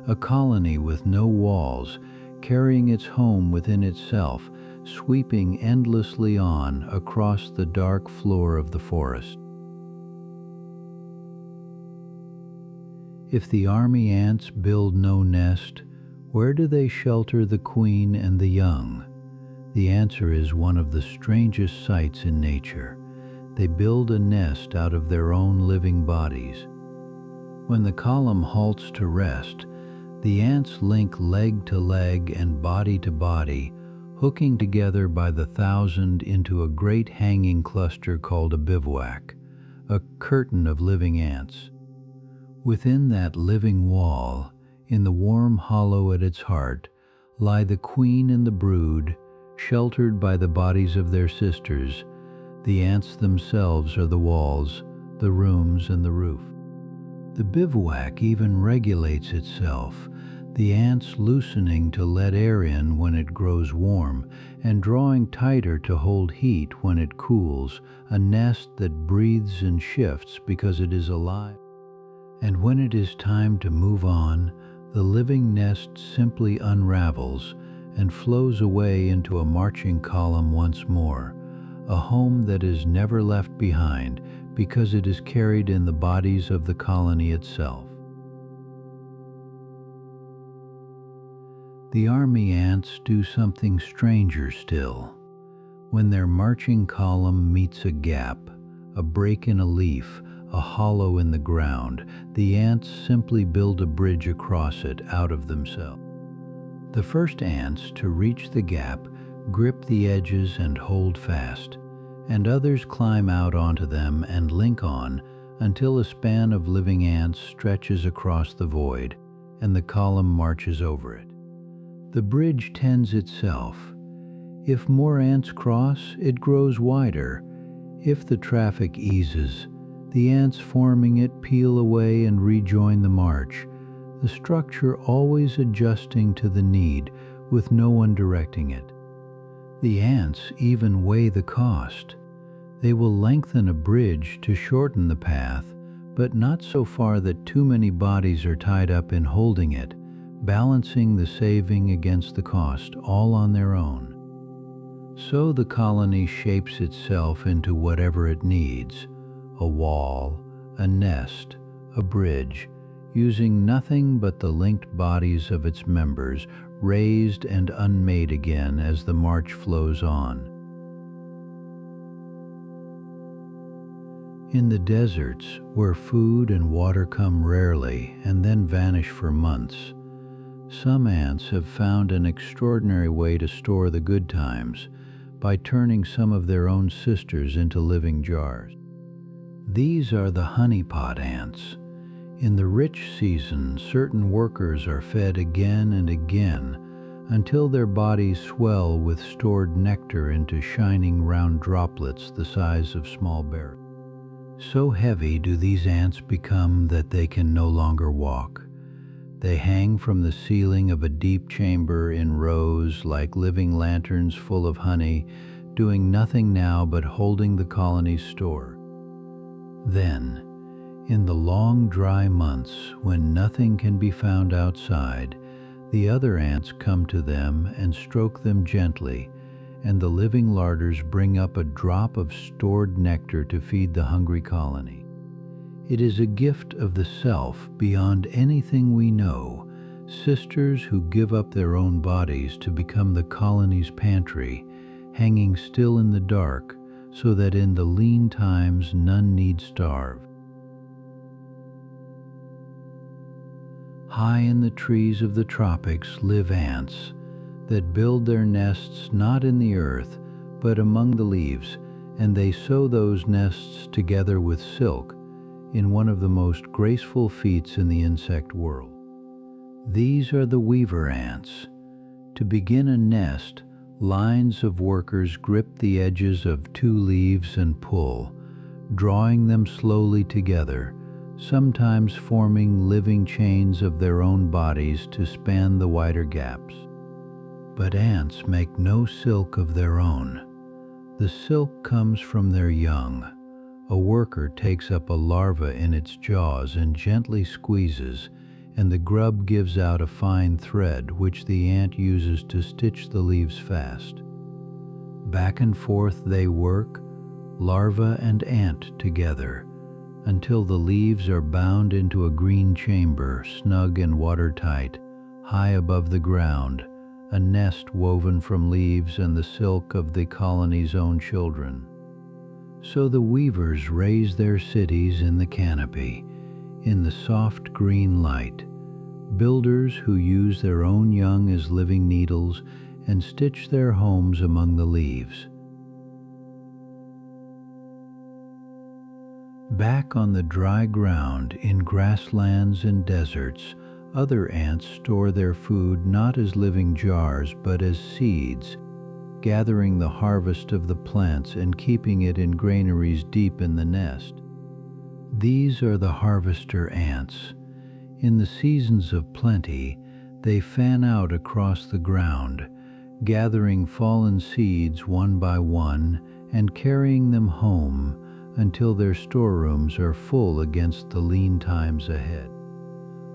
a colony with no walls, carrying its home within itself, sweeping endlessly on across the dark floor of the forest. If the army ants build no nest, where do they shelter the queen and the young? The answer is one of the strangest sights in nature. They build a nest out of their own living bodies. When the column halts to rest, the ants link leg to leg and body to body, hooking together by the thousand into a great hanging cluster called a bivouac, a curtain of living ants. Within that living wall, in the warm hollow at its heart, lie the queen and the brood, sheltered by the bodies of their sisters. The ants themselves are the walls, the rooms, and the roof. The bivouac even regulates itself, the ants loosening to let air in when it grows warm, and drawing tighter to hold heat when it cools, a nest that breathes and shifts because it is alive. And when it is time to move on, the living nest simply unravels and flows away into a marching column once more, a home that is never left behind because it is carried in the bodies of the colony itself. The army ants do something stranger still. When their marching column meets a gap, a break in a leaf, a hollow in the ground, the ants simply build a bridge across it out of themselves. The first ants to reach the gap grip the edges and hold fast, and others climb out onto them and link on until a span of living ants stretches across the void, and the column marches over it. The bridge tends itself. If more ants cross, it grows wider. If the traffic eases, the ants forming it peel away and rejoin the march, the structure always adjusting to the need, with no one directing it. The ants even weigh the cost. They will lengthen a bridge to shorten the path, but not so far that too many bodies are tied up in holding it, balancing the saving against the cost, all on their own. So the colony shapes itself into whatever it needs: a wall, a nest, a bridge, using nothing but the linked bodies of its members, raised and unmade again as the march flows on. In the deserts, where food and water come rarely and then vanish for months, some ants have found an extraordinary way to store the good times by turning some of their own sisters into living jars. These are the honeypot ants. In the rich season, certain workers are fed again and again until their bodies swell with stored nectar into shining round droplets the size of small berries. So heavy do these ants become that they can no longer walk. They hang from the ceiling of a deep chamber in rows like living lanterns full of honey, doing nothing now but holding the colony's store. Then, in the long dry months when nothing can be found outside, the other ants come to them and stroke them gently, and the living larders bring up a drop of stored nectar to feed the hungry colony. It is a gift of the self beyond anything we know, sisters who give up their own bodies to become the colony's pantry, hanging still in the dark so that in the lean times none need starve. High in the trees of the tropics live ants that build their nests not in the earth, but among the leaves, and they sew those nests together with silk in one of the most graceful feats in the insect world. These are the weaver ants. To begin a nest, lines of workers grip the edges of two leaves and pull, drawing them slowly together, sometimes forming living chains of their own bodies to span the wider gaps. But ants make no silk of their own. The silk comes from their young. A worker takes up a larva in its jaws and gently squeezes, and the grub gives out a fine thread which the ant uses to stitch the leaves fast. Back and forth they work, larva and ant together, until the leaves are bound into a green chamber, snug and watertight, high above the ground, a nest woven from leaves and the silk of the colony's own children. So the weavers raise their cities in the canopy, in the soft green light, builders who use their own young as living needles and stitch their homes among the leaves. Back on the dry ground in grasslands and deserts, other ants store their food not as living jars but as seeds, gathering the harvest of the plants and keeping it in granaries deep in the nest. These are the harvester ants. In the seasons of plenty, they fan out across the ground, gathering fallen seeds one by one and carrying them home until their storerooms are full against the lean times ahead.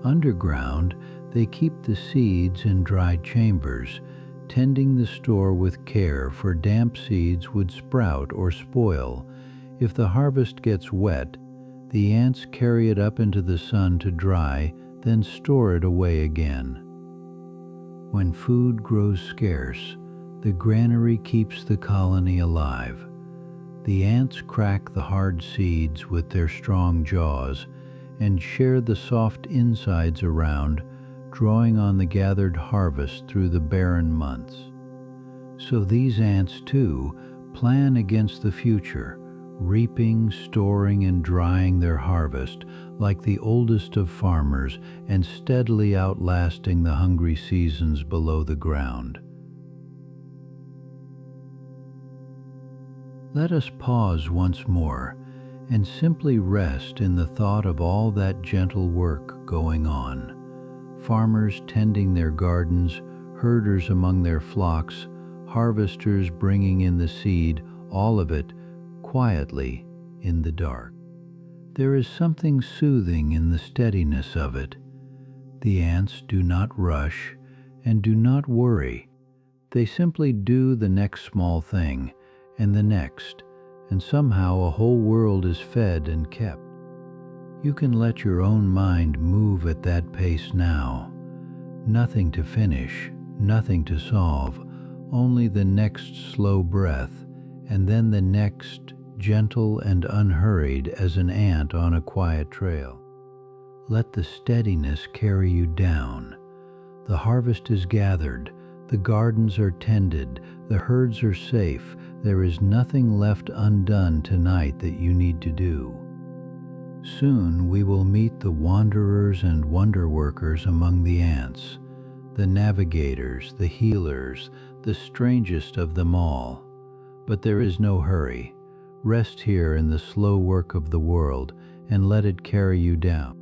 Underground, they keep the seeds in dry chambers, tending the store with care, for damp seeds would sprout or spoil. If the harvest gets wet, the ants carry it up into the sun to dry, then store it away again. When food grows scarce, the granary keeps the colony alive. The ants crack the hard seeds with their strong jaws and share the soft insides around, drawing on the gathered harvest through the barren months. So these ants, too, plan against the future, reaping, storing, and drying their harvest like the oldest of farmers and steadily outlasting the hungry seasons below the ground. Let us pause once more and simply rest in the thought of all that gentle work going on. Farmers tending their gardens, herders among their flocks, harvesters bringing in the seed, all of it quietly in the dark. There is something soothing in the steadiness of it. The ants do not rush and do not worry. They simply do the next small thing, and the next, and somehow a whole world is fed and kept. You can let your own mind move at that pace now. Nothing to finish, nothing to solve, only the next slow breath, and then the next, gentle and unhurried as an ant on a quiet trail. Let the steadiness carry you down. The harvest is gathered, the gardens are tended, the herds are safe. There is nothing left undone tonight that you need to do. Soon we will meet the wanderers and wonder workers among the ants, the navigators, the healers, the strangest of them all. But there is no hurry. Rest here in the slow work of the world and let it carry you down.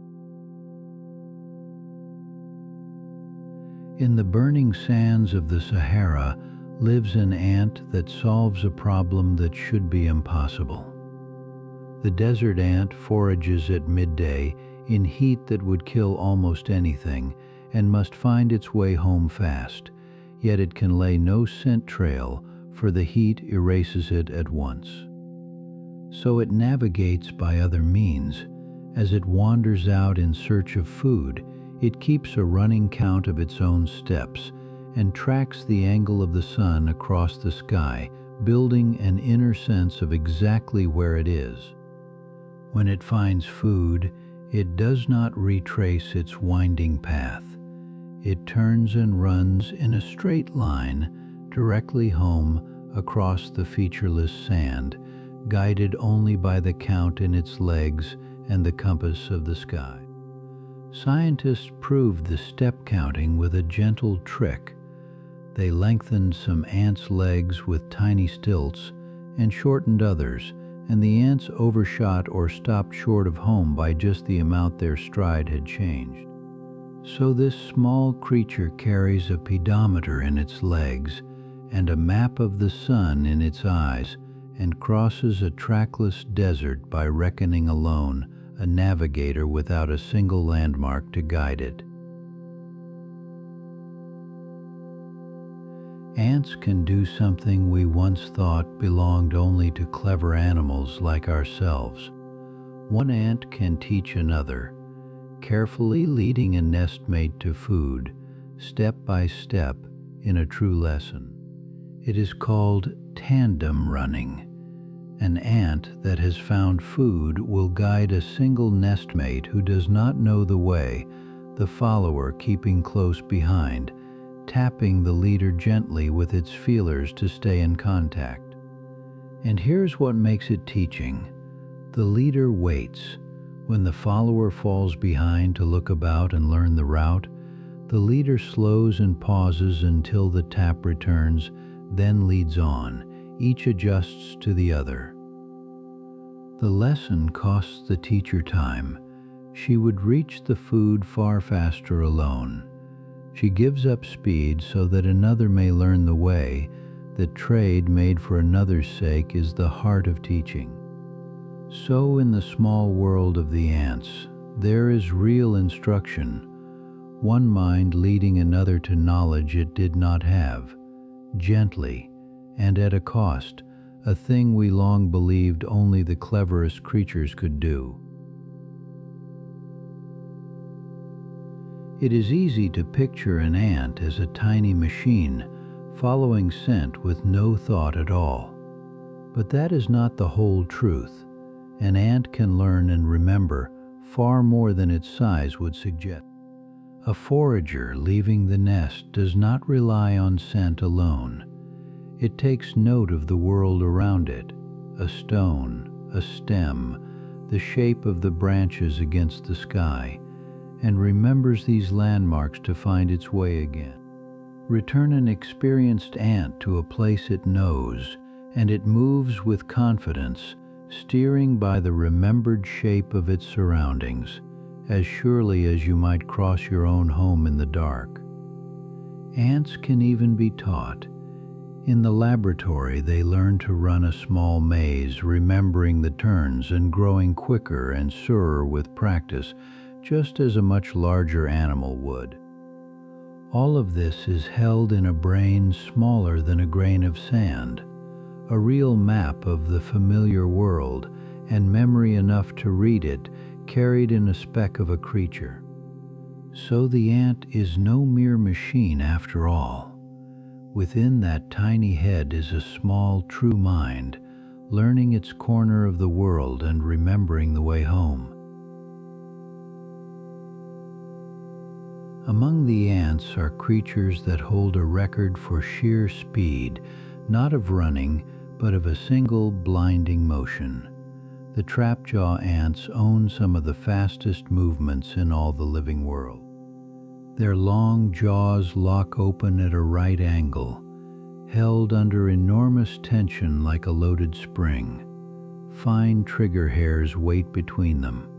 In the burning sands of the Sahara lives an ant that solves a problem that should be impossible. The desert ant forages at midday in heat that would kill almost anything and must find its way home fast, yet it can lay no scent trail, for the heat erases it at once. So it navigates by other means. As it wanders out in search of food, it keeps a running count of its own steps and tracks the angle of the sun across the sky, building an inner sense of exactly where it is. When it finds food, it does not retrace its winding path. It turns and runs in a straight line directly home across the featureless sand, guided only by the count in its legs and the compass of the sky. Scientists proved the step counting with a gentle trick. They lengthened some ants' legs with tiny stilts and shortened others, and the ants overshot or stopped short of home by just the amount their stride had changed. So this small creature carries a pedometer in its legs and a map of the sun in its eyes, and crosses a trackless desert by reckoning alone, a navigator without a single landmark to guide it. Ants can do something we once thought belonged only to clever animals like ourselves. One ant can teach another, carefully leading a nestmate to food, step by step, in a true lesson. It is called tandem running. An ant that has found food will guide a single nestmate who does not know the way, the follower keeping close behind, tapping the leader gently with its feelers to stay in contact. And here's what makes it teaching. The leader waits. When the follower falls behind to look about and learn the route, the leader slows and pauses until the tap returns, then leads on. Each adjusts to the other. The lesson costs the teacher time. She would reach the food far faster alone. She gives up speed so that another may learn the way. That trade made for another's sake is the heart of teaching. So in the small world of the ants, there is real instruction, one mind leading another to knowledge it did not have, gently, and at a cost, a thing we long believed only the cleverest creatures could do. It is easy to picture an ant as a tiny machine, following scent with no thought at all. But that is not the whole truth. An ant can learn and remember far more than its size would suggest. A forager leaving the nest does not rely on scent alone. It takes note of the world around it, a stone, a stem, the shape of the branches against the sky, and remembers these landmarks to find its way again. Return an experienced ant to a place it knows, and it moves with confidence, steering by the remembered shape of its surroundings, as surely as you might cross your own home in the dark. Ants can even be taught. In the laboratory, they learn to run a small maze, remembering the turns and growing quicker and surer with practice, just as a much larger animal would. All of this is held in a brain smaller than a grain of sand, a real map of the familiar world, and memory enough to read it, carried in a speck of a creature. So the ant is no mere machine after all. Within that tiny head is a small, true mind, learning its corner of the world and remembering the way home. Among the ants are creatures that hold a record for sheer speed, not of running, but of a single blinding motion. The trapjaw ants own some of the fastest movements in all the living world. Their long jaws lock open at a right angle, held under enormous tension like a loaded spring. Fine trigger hairs wait between them.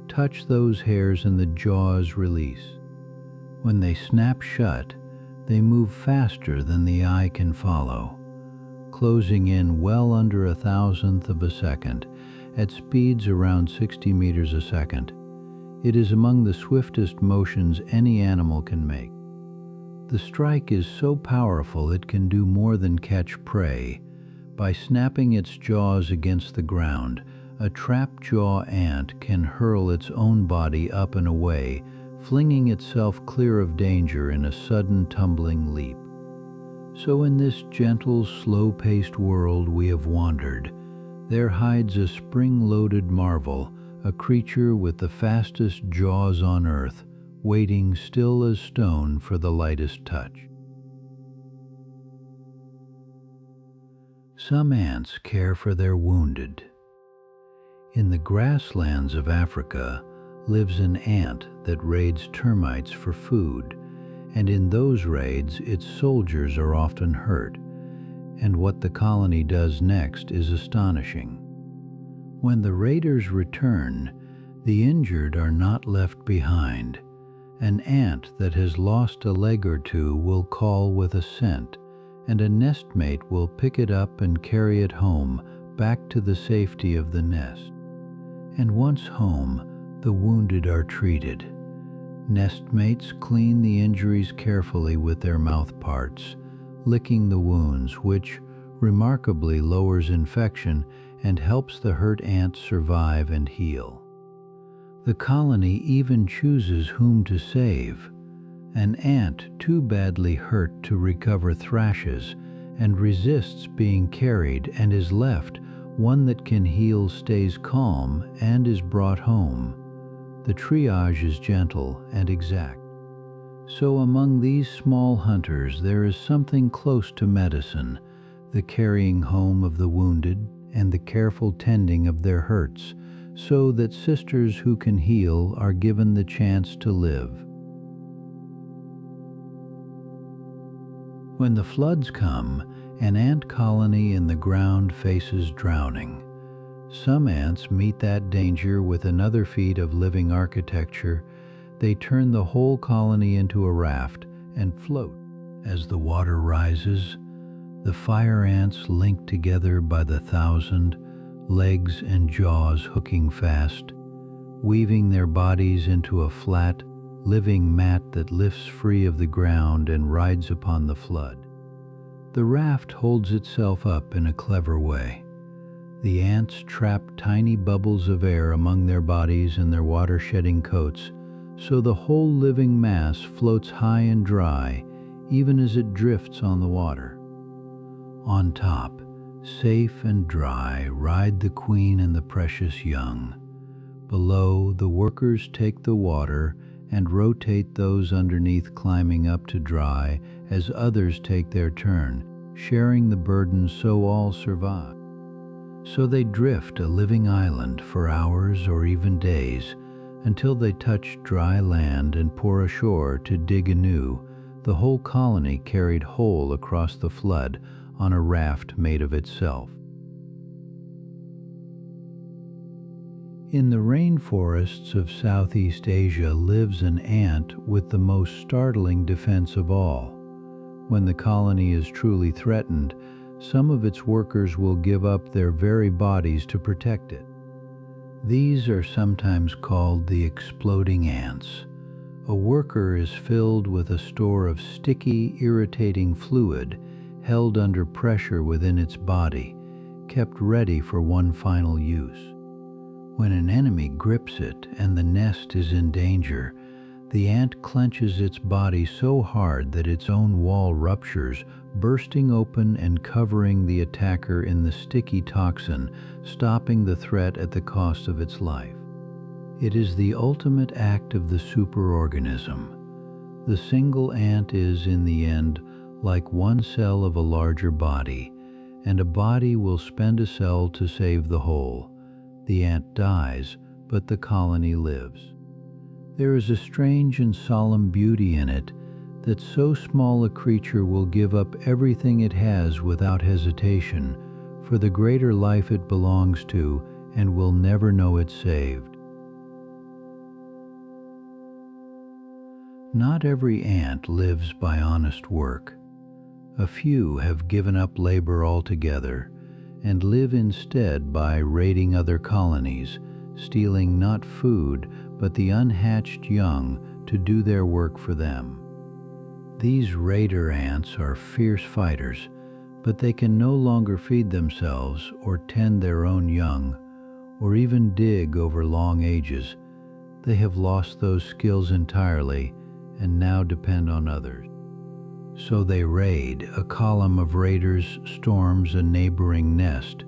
Touch those hairs and the jaws release. When they snap shut, they move faster than the eye can follow, closing in well under 1,000th of a second, at speeds around 60 meters a second. It is among the swiftest motions any animal can make. The strike is so powerful it can do more than catch prey. By snapping its jaws against the ground, a trapjaw ant can hurl its own body up and away, flinging itself clear of danger in a sudden tumbling leap. So in this gentle, slow-paced world we have wandered, there hides a spring-loaded marvel, a creature with the fastest jaws on earth, waiting still as stone for the lightest touch. Some ants care for their wounded. In the grasslands of Africa lives an ant that raids termites for food, and in those raids its soldiers are often hurt, and what the colony does next is astonishing. When the raiders return, the injured are not left behind. An ant that has lost a leg or two will call with a scent, and a nestmate will pick it up and carry it home, back to the safety of the nest. And once home, the wounded are treated. Nestmates clean the injuries carefully with their mouth parts, licking the wounds, which remarkably lowers infection and helps the hurt ant survive and heal. The colony even chooses whom to save. An ant too badly hurt to recover thrashes and resists being carried and is left. One that can heal stays calm and is brought home. The triage is gentle and exact. So among these small hunters there is something close to medicine, the carrying home of the wounded and the careful tending of their hurts, so that sisters who can heal are given the chance to live. When the floods come, an ant colony in the ground faces drowning. Some ants meet that danger with another feat of living architecture. They turn the whole colony into a raft and float. As the water rises, the fire ants link together by the thousand, legs and jaws hooking fast, weaving their bodies into a flat, living mat that lifts free of the ground and rides upon the flood. The raft holds itself up in a clever way. The ants trap tiny bubbles of air among their bodies and their water-shedding coats, so the whole living mass floats high and dry, even as it drifts on the water. On top, safe and dry, ride the queen and the precious young. Below, the workers take the water and rotate those underneath, climbing up to dry as others take their turn, sharing the burden so all survive. So they drift a living island for hours or even days until they touch dry land and pour ashore to dig anew, the whole colony carried whole across the flood on a raft made of itself. In the rainforests of Southeast Asia lives an ant with the most startling defense of all. When the colony is truly threatened, some of its workers will give up their very bodies to protect it. These are sometimes called the exploding ants. A worker is filled with a store of sticky, irritating fluid held under pressure within its body, kept ready for one final use. When an enemy grips it and the nest is in danger, the ant clenches its body so hard that its own wall ruptures, bursting open and covering the attacker in the sticky toxin, stopping the threat at the cost of its life. It is the ultimate act of the superorganism. The single ant is, in the end, like one cell of a larger body, and a body will spend a cell to save the whole. The ant dies, but the colony lives. There is a strange and solemn beauty in it that so small a creature will give up everything it has without hesitation for the greater life it belongs to and will never know it saved. Not every ant lives by honest work. A few have given up labor altogether and live instead by raiding other colonies, stealing not food but the unhatched young to do their work for them. These raider ants are fierce fighters, but they can no longer feed themselves or tend their own young, or even dig over long ages. They have lost those skills entirely and now depend on others. So they raid. A column of raiders storms a neighboring nest,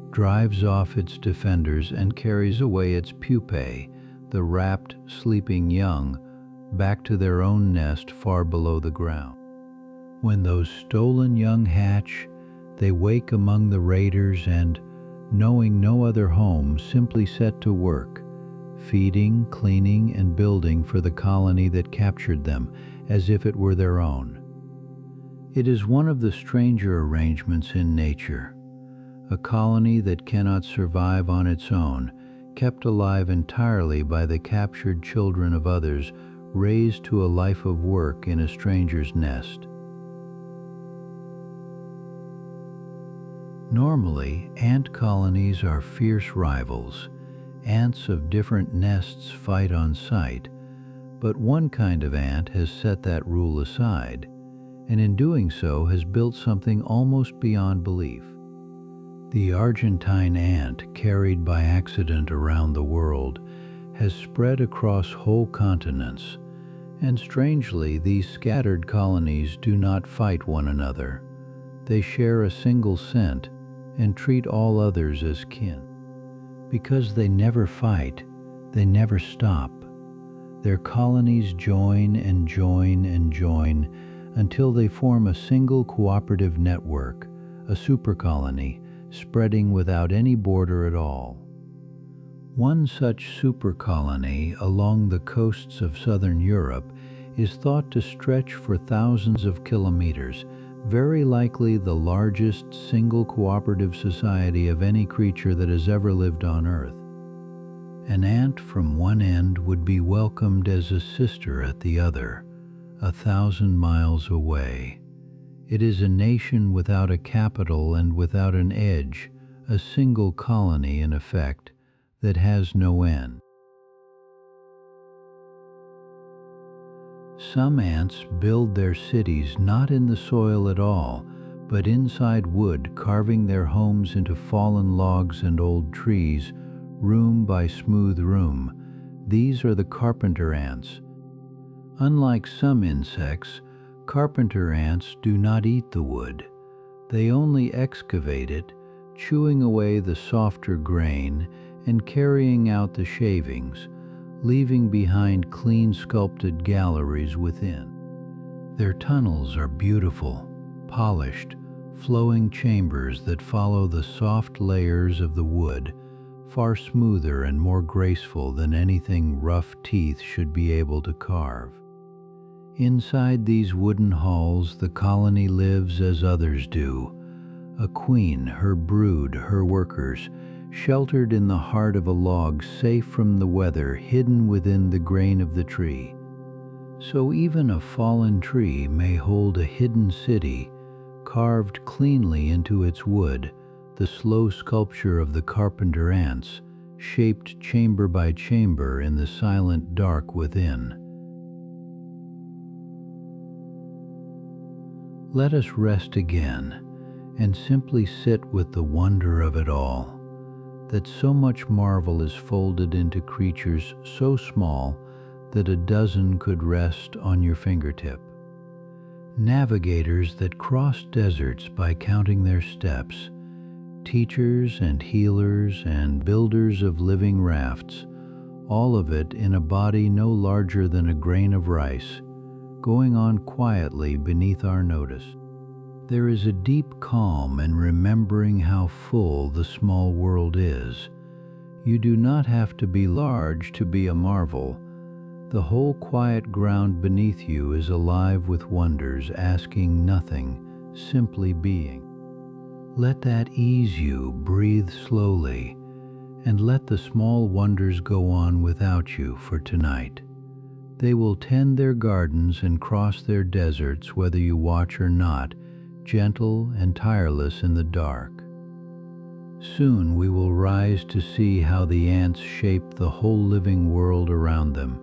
drives off its defenders, and carries away its pupae, the wrapped, sleeping young, back to their own nest far below the ground. When those stolen young hatch, they wake among the raiders and, knowing no other home, simply set to work, feeding, cleaning, and building for the colony that captured them, as if it were their own. It is one of the stranger arrangements in nature. A colony that cannot survive on its own, kept alive entirely by the captured children of others, raised to a life of work in a stranger's nest. Normally, ant colonies are fierce rivals. Ants of different nests fight on sight, but one kind of ant has set that rule aside, and in doing so has built something almost beyond belief. The Argentine ant, carried by accident around the world, has spread across whole continents, and strangely these scattered colonies do not fight one another. They share a single scent and treat all others as kin. Because they never fight, they never stop. Their colonies join and join and join until they form a single cooperative network, a supercolony, spreading without any border at all. One such supercolony along the coasts of southern Europe is thought to stretch for thousands of kilometers, very likely the largest single cooperative society of any creature that has ever lived on Earth. An ant from one end would be welcomed as a sister at the other, 1,000 miles away. It is a nation without a capital and without an edge, a single colony in effect, that has no end. Some ants build their cities not in the soil at all, but inside wood, carving their homes into fallen logs and old trees, room by smooth room. These are the carpenter ants. Unlike some insects, carpenter ants do not eat the wood. They only excavate it, chewing away the softer grain and carrying out the shavings, leaving behind clean sculpted galleries within. Their tunnels are beautiful, polished, flowing chambers that follow the soft layers of the wood, far smoother and more graceful than anything rough teeth should be able to carve. Inside these wooden halls, the colony lives as others do. A queen, her brood, her workers, sheltered in the heart of a log, safe from the weather, hidden within the grain of the tree. So even a fallen tree may hold a hidden city, carved cleanly into its wood, the slow sculpture of the carpenter ants, shaped chamber by chamber in the silent dark within. Let us rest again and simply sit with the wonder of it all, that so much marvel is folded into creatures so small that a dozen could rest on your fingertip. Navigators that cross deserts by counting their steps, teachers and healers and builders of living rafts, all of it in a body no larger than a grain of rice, going on quietly beneath our notice. There is a deep calm in remembering how full the small world is. You do not have to be large to be a marvel. The whole quiet ground beneath you is alive with wonders, asking nothing, simply being. Let that ease you, breathe slowly, and let the small wonders go on without you for tonight. They will tend their gardens and cross their deserts whether you watch or not, gentle and tireless in the dark. Soon we will rise to see how the ants shape the whole living world around them.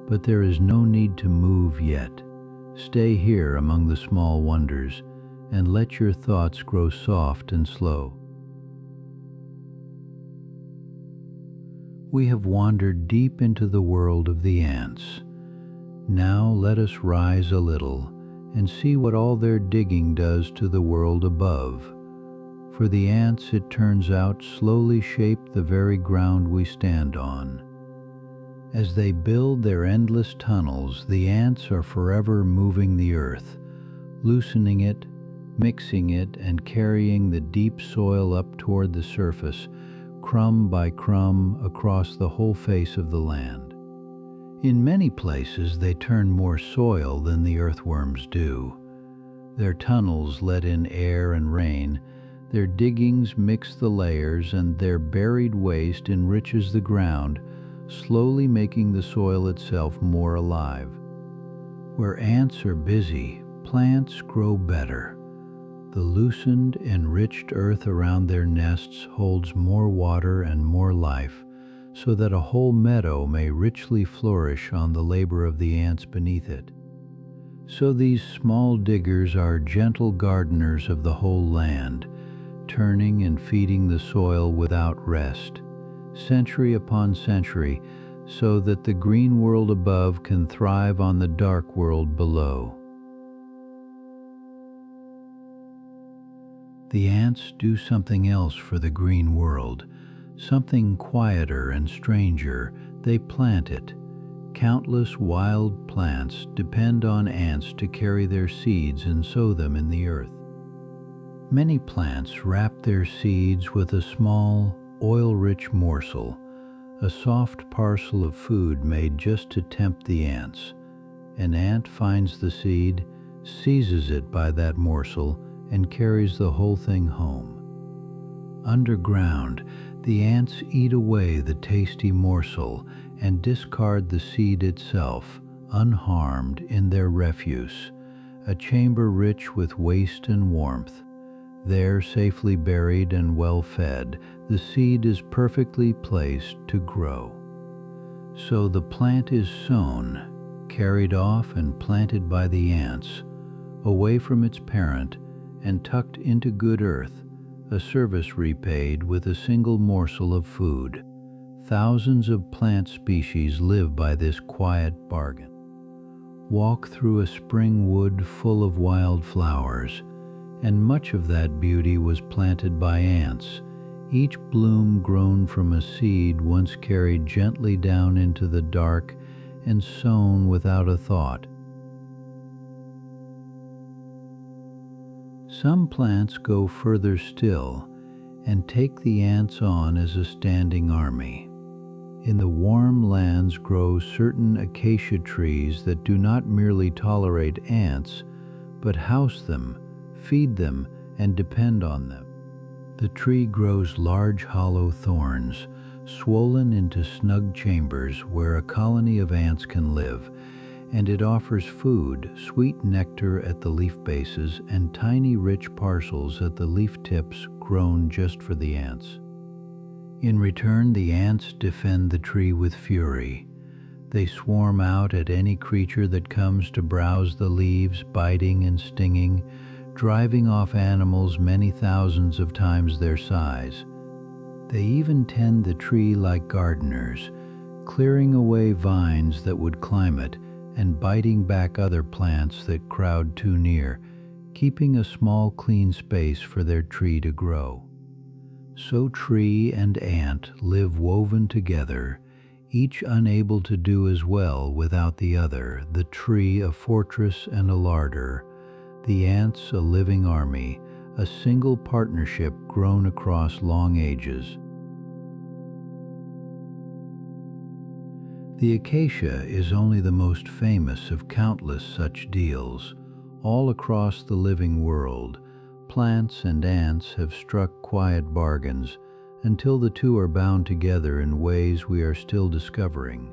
But there is no need to move yet. Stay here among the small wonders and let your thoughts grow soft and slow. We have wandered deep into the world of the ants. Now let us rise a little and see what all their digging does to the world above. For the ants, it turns out, slowly shape the very ground we stand on. As they build their endless tunnels, the ants are forever moving the earth, loosening it, mixing it, and carrying the deep soil up toward the surface, crumb by crumb across the whole face of the land. In many places they turn more soil than the earthworms do. Their tunnels let in air and rain, their diggings mix the layers, and their buried waste enriches the ground, slowly making the soil itself more alive. Where ants are busy, plants grow better. The loosened, enriched earth around their nests holds more water and more life, so that a whole meadow may richly flourish on the labor of the ants beneath it. So these small diggers are gentle gardeners of the whole land, turning and feeding the soil without rest, century upon century, so that the green world above can thrive on the dark world below. The ants do something else for the green world, something quieter and stranger. They plant it. Countless wild plants depend on ants to carry their seeds and sow them in the earth. Many plants wrap their seeds with a small, oil-rich morsel, a soft parcel of food made just to tempt the ants. An ant finds the seed, seizes it by that morsel, and carries the whole thing home. Underground, the ants eat away the tasty morsel and discard the seed itself, unharmed, in their refuse, a chamber rich with waste and warmth. There, safely buried and well fed, the seed is perfectly placed to grow. So the plant is sown, carried off and planted by the ants, away from its parent, and tucked into good earth, a service repaid with a single morsel of food. Thousands of plant species live by this quiet bargain. Walk through a spring wood full of wild flowers, and much of that beauty was planted by ants, each bloom grown from a seed once carried gently down into the dark and sown without a thought. Some plants go further still and take the ants on as a standing army. In the warm lands grow certain acacia trees that do not merely tolerate ants, but house them, feed them, and depend on them. The tree grows large hollow thorns, swollen into snug chambers where a colony of ants can live, and it offers food, sweet nectar at the leaf bases, and tiny rich parcels at the leaf tips grown just for the ants. In return, the ants defend the tree with fury. They swarm out at any creature that comes to browse the leaves, biting and stinging, driving off animals many thousands of times their size. They even tend the tree like gardeners, clearing away vines that would climb it and biting back other plants that crowd too near, keeping a small clean space for their tree to grow. So tree and ant live woven together, each unable to do as well without the other, the tree a fortress and a larder, the ants a living army, a single partnership grown across long ages. The acacia is only the most famous of countless such deals. All across the living world, plants and ants have struck quiet bargains until the two are bound together in ways we are still discovering.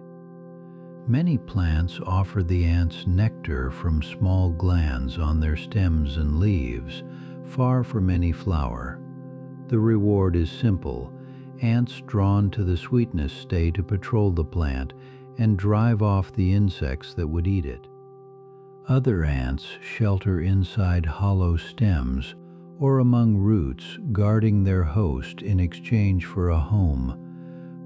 Many plants offer the ants nectar from small glands on their stems and leaves, far from any flower. The reward is simple. Ants drawn to the sweetness stay to patrol the plant and drive off the insects that would eat it. Other ants shelter inside hollow stems or among roots, guarding their host in exchange for a home.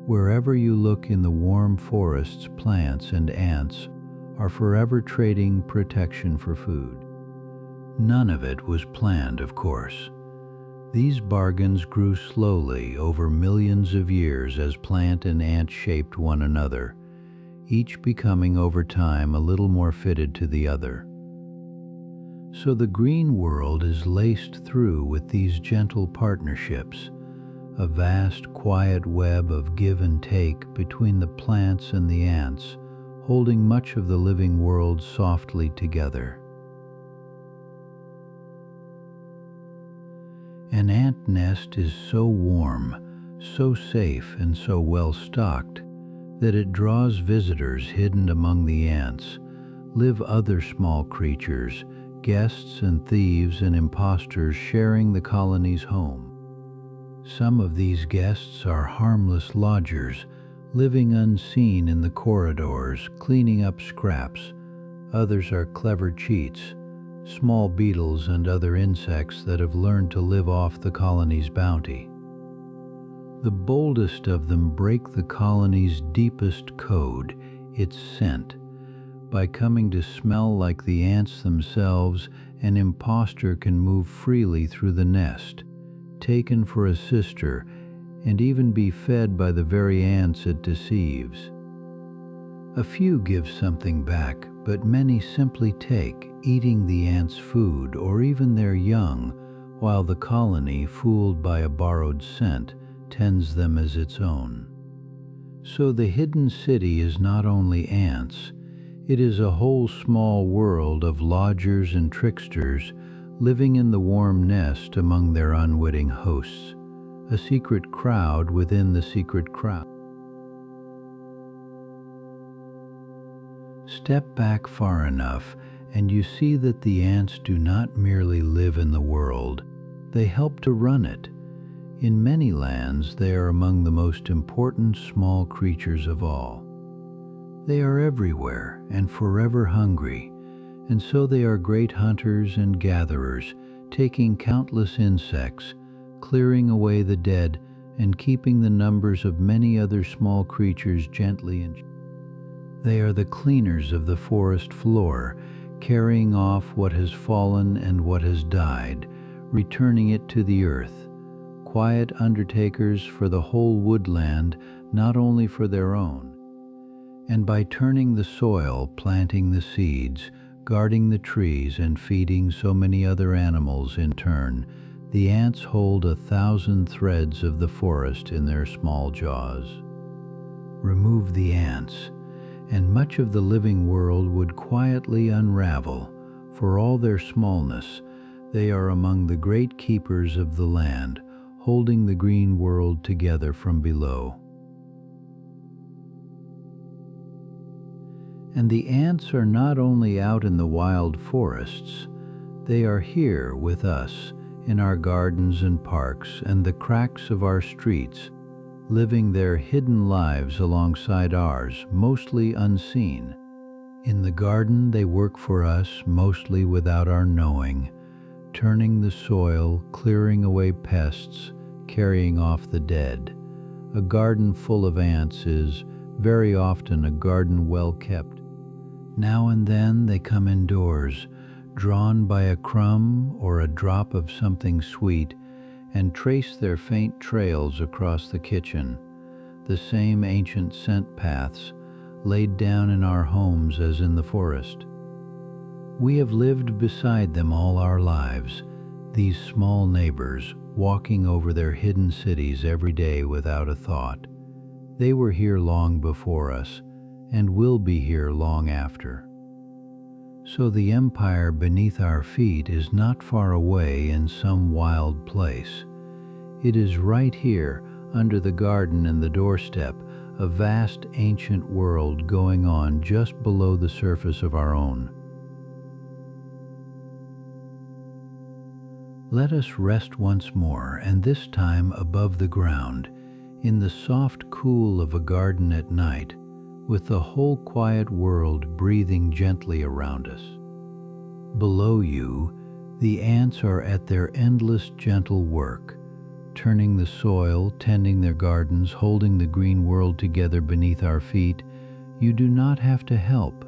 Wherever you look in the warm forests, plants and ants are forever trading protection for food. None of it was planned, of course. These bargains grew slowly over millions of years as plant and ant shaped one another, each becoming over time a little more fitted to the other. So the green world is laced through with these gentle partnerships, a vast quiet web of give and take between the plants and the ants, holding much of the living world softly together. An ant nest is so warm, so safe and so well stocked that it draws visitors hidden among the ants. Live other small creatures, guests and thieves and impostors sharing the colony's home. Some of these guests are harmless lodgers, living unseen in the corridors, cleaning up scraps. Others are clever cheats, small beetles and other insects that have learned to live off the colony's bounty. The boldest of them break the colony's deepest code, its scent. By coming to smell like the ants themselves, an impostor can move freely through the nest, taken for a sister, and even be fed by the very ants it deceives. A few give something back, but many simply take, eating the ants' food or even their young, while the colony, fooled by a borrowed scent, tends them as its own. So the hidden city is not only ants, it is a whole small world of lodgers and tricksters living in the warm nest among their unwitting hosts, a secret crowd within the secret crowd. Step back far enough and you see that the ants do not merely live in the world, they help to run it. In many lands, they are among the most important small creatures of all. They are everywhere and forever hungry, and so they are great hunters and gatherers, taking countless insects, clearing away the dead, and keeping the numbers of many other small creatures gently in check. They are the cleaners of the forest floor, carrying off what has fallen and what has died, returning it to the earth. Quiet undertakers for the whole woodland, not only for their own. And by turning the soil, planting the seeds, guarding the trees, and feeding so many other animals in turn, the ants hold 1,000 threads of the forest in their small jaws. Remove the ants, and much of the living world would quietly unravel. For all their smallness, they are among the great keepers of the land, holding the green world together from below. And the ants are not only out in the wild forests, they are here with us in our gardens and parks and the cracks of our streets, living their hidden lives alongside ours, mostly unseen. In the garden they work for us, mostly without our knowing, turning the soil, clearing away pests, carrying off the dead. A garden full of ants is very often a garden well kept. Now and then they come indoors, drawn by a crumb or a drop of something sweet, and trace their faint trails across the kitchen, the same ancient scent paths laid down in our homes as in the forest. We have lived beside them all our lives, these small neighbors, walking over their hidden cities every day without a thought. They were here long before us, and will be here long after. So the empire beneath our feet is not far away in some wild place. It is right here, under the garden and the doorstep, a vast ancient world going on just below the surface of our own. Let us rest once more, and this time above the ground, in the soft cool of a garden at night, with the whole quiet world breathing gently around us. Below you, the ants are at their endless gentle work, turning the soil, tending their gardens, holding the green world together beneath our feet. You do not have to help.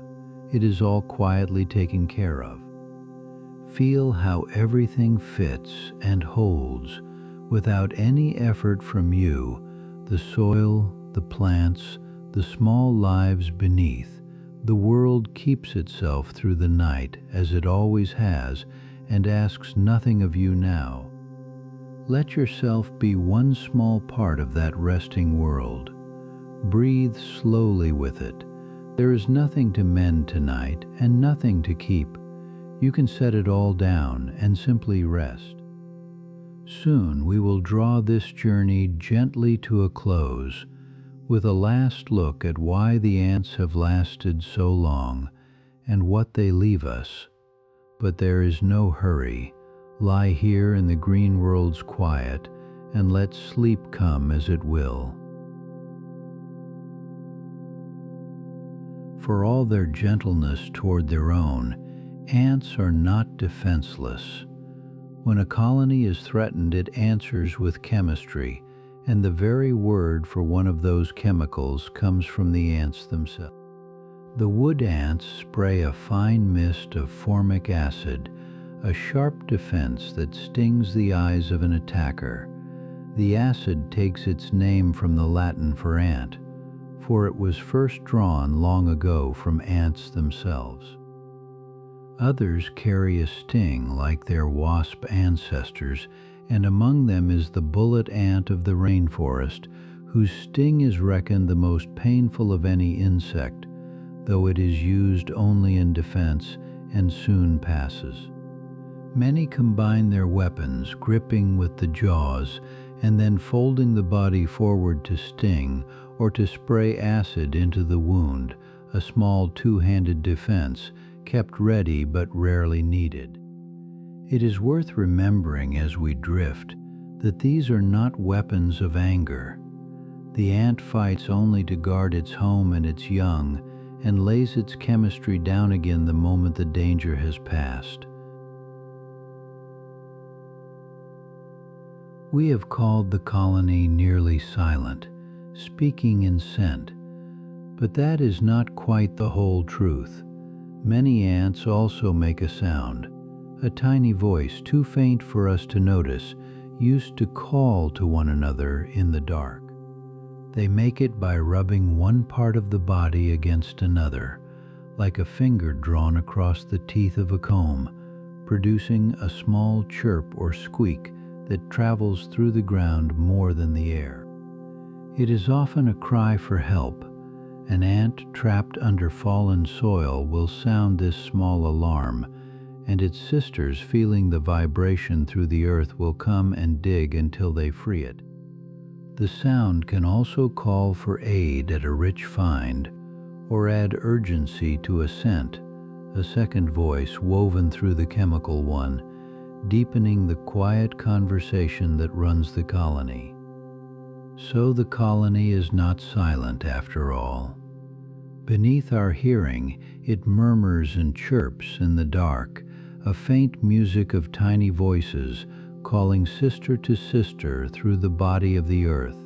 It is all quietly taken care of. Feel how everything fits and holds without any effort from you, the soil, the plants, the small lives beneath. The world keeps itself through the night as it always has and asks nothing of you now. Let yourself be one small part of that resting world. Breathe slowly with it. There is nothing to mend tonight and nothing to keep. You can set it all down and simply rest. Soon we will draw this journey gently to a close, with a last look at why the ants have lasted so long and what they leave us. But there is no hurry. Lie here in the green world's quiet and let sleep come as it will. For all their gentleness toward their own, ants are not defenseless. When a colony is threatened, it answers with chemistry, and the very word for one of those chemicals comes from the ants themselves. The wood ants spray a fine mist of formic acid, a sharp defense that stings the eyes of an attacker. The acid takes its name from the Latin for ant, for it was first drawn long ago from ants themselves. Others carry a sting like their wasp ancestors, and among them is the bullet ant of the rainforest, whose sting is reckoned the most painful of any insect, though it is used only in defense and soon passes. Many combine their weapons, gripping with the jaws, and then folding the body forward to sting or to spray acid into the wound, a small two-handed defense, kept ready but rarely needed. It is worth remembering as we drift that these are not weapons of anger. The ant fights only to guard its home and its young, and lays its chemistry down again the moment the danger has passed. We have called the colony nearly silent, speaking in scent, but that is not quite the whole truth. Many ants also make a sound, a tiny voice too faint for us to notice, used to call to one another in the dark. They make it by rubbing one part of the body against another, like a finger drawn across the teeth of a comb, producing a small chirp or squeak that travels through the ground more than the air. It is often a cry for help. An ant trapped under fallen soil will sound this small alarm, and its sisters, feeling the vibration through the earth, will come and dig until they free it. The sound can also call for aid at a rich find, or add urgency to a scent, a second voice woven through the chemical one, deepening the quiet conversation that runs the colony. So the colony is not silent after all. Beneath our hearing, it murmurs and chirps in the dark, a faint music of tiny voices calling sister to sister through the body of the earth.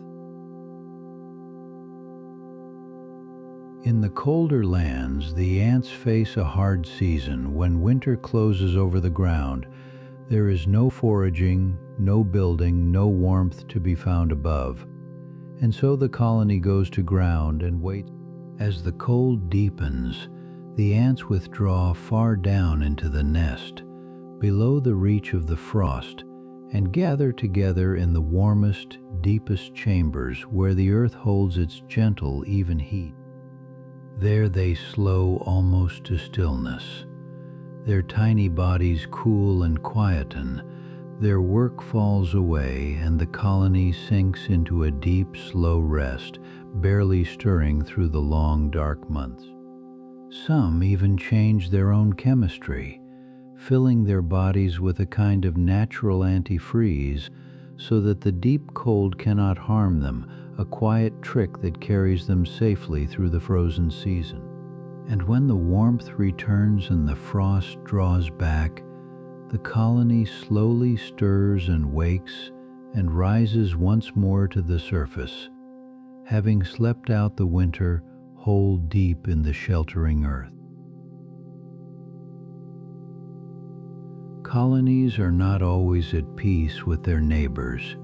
In the colder lands, the ants face a hard season. When winter closes over the ground, there is no foraging, no building, no warmth to be found above. And so the colony goes to ground and waits. As the cold deepens, the ants withdraw far down into the nest, below the reach of the frost, and gather together in the warmest, deepest chambers where the earth holds its gentle, even heat. There they slow almost to stillness. Their tiny bodies cool and quieten, their work falls away, and the colony sinks into a deep, slow rest, barely stirring through the long, dark months. Some even change their own chemistry, filling their bodies with a kind of natural antifreeze so that the deep cold cannot harm them, a quiet trick that carries them safely through the frozen season. And when the warmth returns and the frost draws back, the colony slowly stirs and wakes and rises once more to the surface, having slept out the winter whole deep in the sheltering earth. Colonies are not always at peace with their neighbors.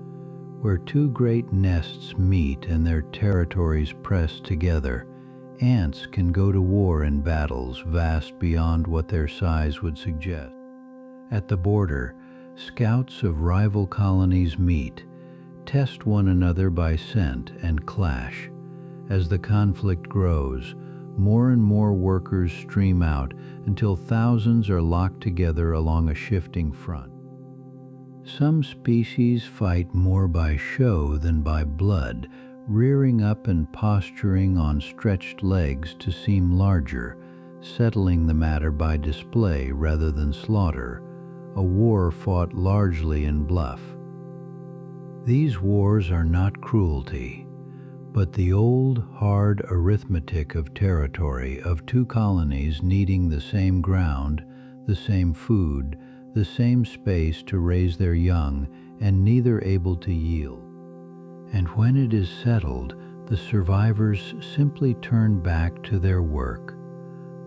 Where two great nests meet and their territories press together, ants can go to war in battles vast beyond what their size would suggest. At the border, scouts of rival colonies meet, test one another by scent, and clash. As the conflict grows, more and more workers stream out until thousands are locked together along a shifting front. Some species fight more by show than by blood, rearing up and posturing on stretched legs to seem larger, settling the matter by display rather than slaughter, a war fought largely in bluff. These wars are not cruelty, but the old, hard arithmetic of territory, of two colonies needing the same ground, the same food, the same space to raise their young, and neither able to yield. And when it is settled, the survivors simply turn back to their work.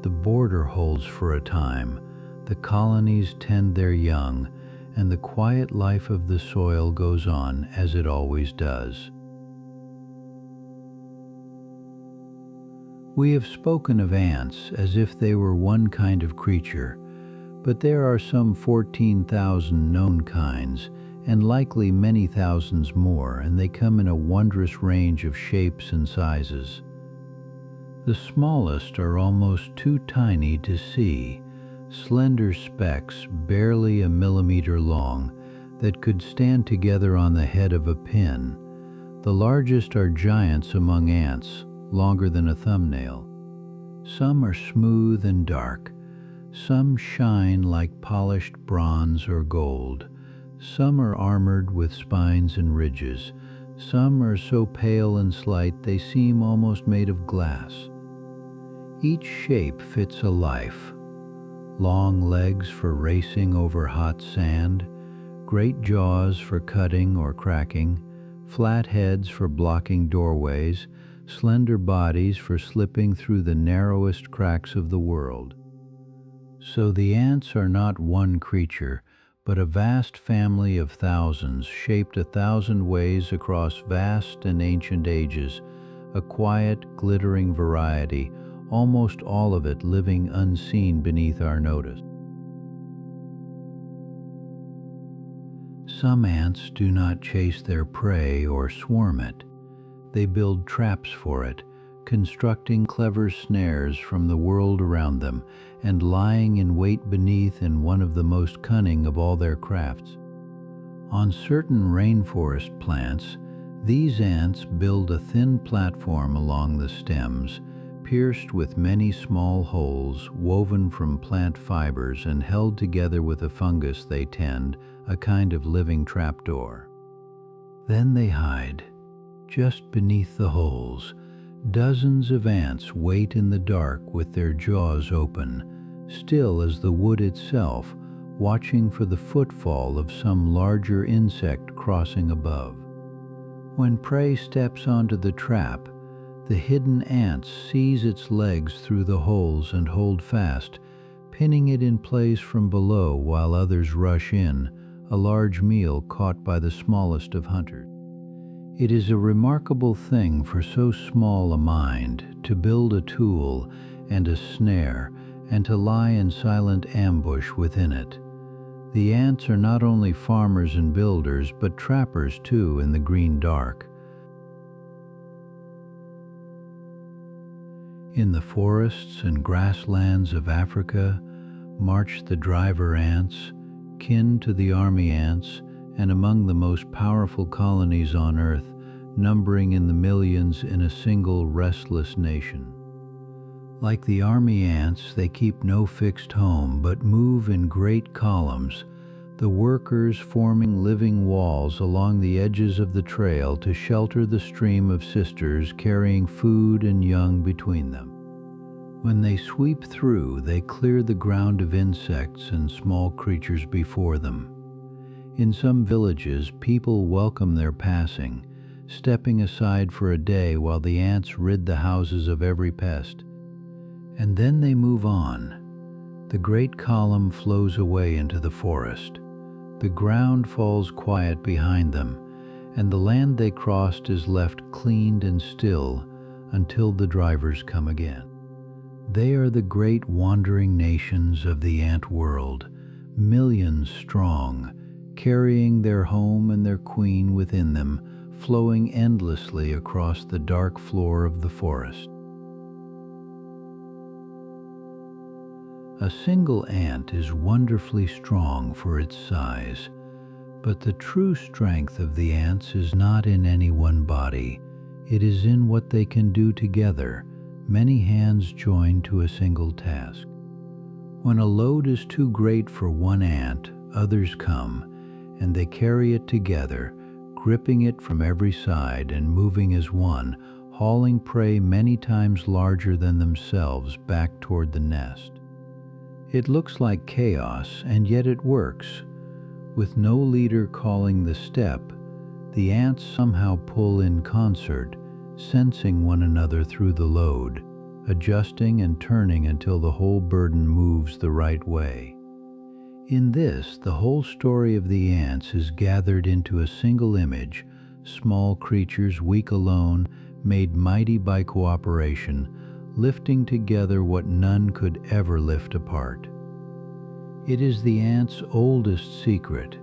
The border holds for a time, the colonies tend their young, and the quiet life of the soil goes on as it always does. We have spoken of ants as if they were one kind of creature, but there are some 14,000 known kinds, and likely many thousands more, and they come in a wondrous range of shapes and sizes. The smallest are almost too tiny to see, slender specks barely a millimeter long that could stand together on the head of a pin. The largest are giants among ants, longer than a thumbnail. Some are smooth and dark. Some shine like polished bronze or gold. Some are armored with spines and ridges. Some are so pale and slight they seem almost made of glass. Each shape fits a life. Long legs for racing over hot sand, great jaws for cutting or cracking, flat heads for blocking doorways, slender bodies for slipping through the narrowest cracks of the world. So the ants are not one creature, but a vast family of thousands, shaped 1,000 ways across vast and ancient ages, a quiet, glittering variety, almost all of it living unseen beneath our notice. Some ants do not chase their prey or swarm it. They build traps for it, constructing clever snares from the world around them, and lying in wait beneath in one of the most cunning of all their crafts. On certain rainforest plants, these ants build a thin platform along the stems, pierced with many small holes woven from plant fibers and held together with a fungus they tend, a kind of living trapdoor. Then they hide, Just beneath the holes, dozens of ants wait in the dark with their jaws open, still as the wood itself, watching for the footfall of some larger insect crossing above. When prey steps onto the trap, the hidden ant sees its legs through the holes and hold fast, pinning it in place from below while others rush in, a large meal caught by the smallest of hunters. It is a remarkable thing for so small a mind to build a tool and a snare and to lie in silent ambush within it. The ants are not only farmers and builders, but trappers too in the green dark. In the forests and grasslands of Africa march the driver ants, kin to the army ants, and among the most powerful colonies on earth, numbering in the millions in a single restless nation. Like the army ants, they keep no fixed home, but move in great columns, the workers forming living walls along the edges of the trail to shelter the stream of sisters carrying food and young between them. When they sweep through, they clear the ground of insects and small creatures before them. In some villages, people welcome their passing, stepping aside for a day while the ants rid the houses of every pest. And then they move on. The great column flows away into the forest. The ground falls quiet behind them, and the land they crossed is left cleaned and still until the drivers come again. They are the great wandering nations of the ant world, millions strong, carrying their home and their queen within them, flowing endlessly across the dark floor of the forest. A single ant is wonderfully strong for its size, but the true strength of the ants is not in any one body. It is in what they can do together, many hands joined to a single task. When a load is too great for one ant, others come, and they carry it together, gripping it from every side and moving as one, hauling prey many times larger than themselves back toward the nest. It looks like chaos, and yet it works. With no leader calling the step, the ants somehow pull in concert, sensing one another through the load, adjusting and turning until the whole burden moves the right way. In this, the whole story of the ants is gathered into a single image, small creatures weak alone, made mighty by cooperation, lifting together what none could ever lift apart. It is the ants' oldest secret,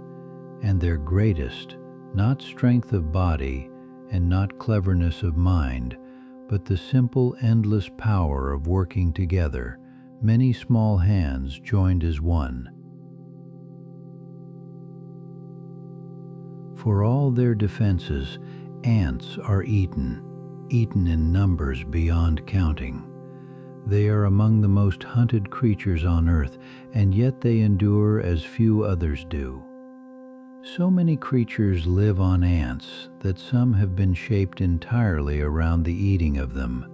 and their greatest, not strength of body and not cleverness of mind, but the simple, endless power of working together, many small hands joined as one. For all their defenses, ants are eaten in numbers beyond counting. They are among the most hunted creatures on earth, and yet they endure as few others do. So many creatures live on ants that some have been shaped entirely around the eating of them.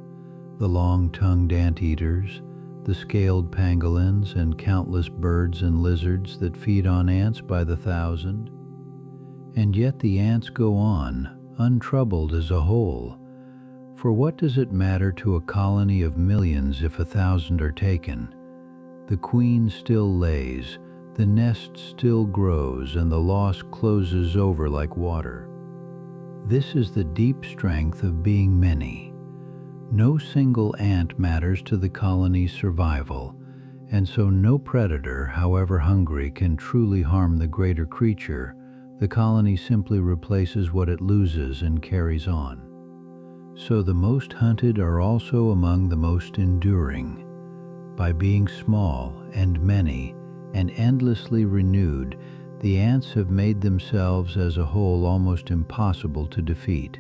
The long-tongued anteaters, the scaled pangolins, and countless birds and lizards that feed on ants by the thousand. And yet the ants go on, untroubled as a whole. For what does it matter to a colony of millions if 1,000 are taken? The queen still lays, the nest still grows, and the loss closes over like water. This is the deep strength of being many. No single ant matters to the colony's survival, and so no predator, however hungry, can truly harm the greater creature. The colony simply replaces what it loses and carries on. So the most hunted are also among the most enduring. By being small and many and endlessly renewed, the ants have made themselves as a whole almost impossible to defeat.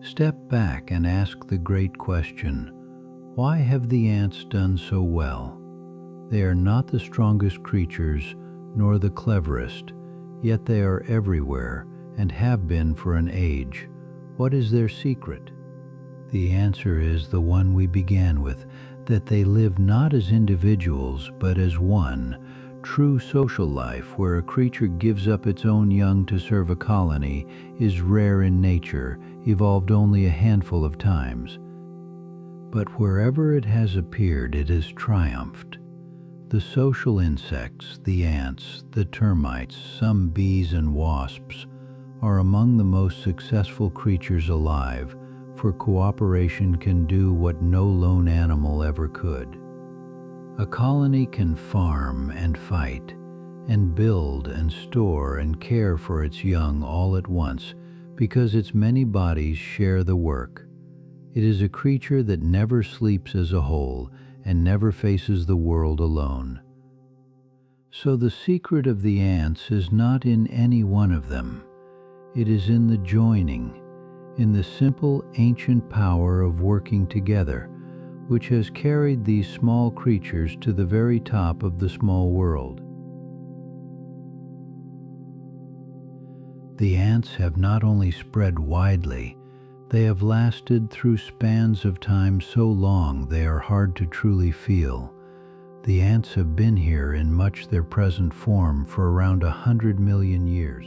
Step back and ask the great question, why have the ants done so well? They are not the strongest creatures, nor the cleverest, Yet they are everywhere and have been for an age. What is their secret? The answer is the one we began with, that they live not as individuals but as one. True social life, where a creature gives up its own young to serve a colony, is rare in nature, evolved only a handful of times. But wherever it has appeared, it has triumphed. The social insects, the ants, the termites, some bees and wasps, are among the most successful creatures alive, for cooperation can do what no lone animal ever could. A colony can farm and fight, and build and store and care for its young all at once, because its many bodies share the work. It is a creature that never sleeps as a whole, and never faces the world alone. So the secret of the ants is not in any one of them. It is in the joining, in the simple ancient power of working together, which has carried these small creatures to the very top of the small world. The ants have not only spread widely, they have lasted through spans of time so long they are hard to truly feel. The ants have been here in much their present form for around 100 million years.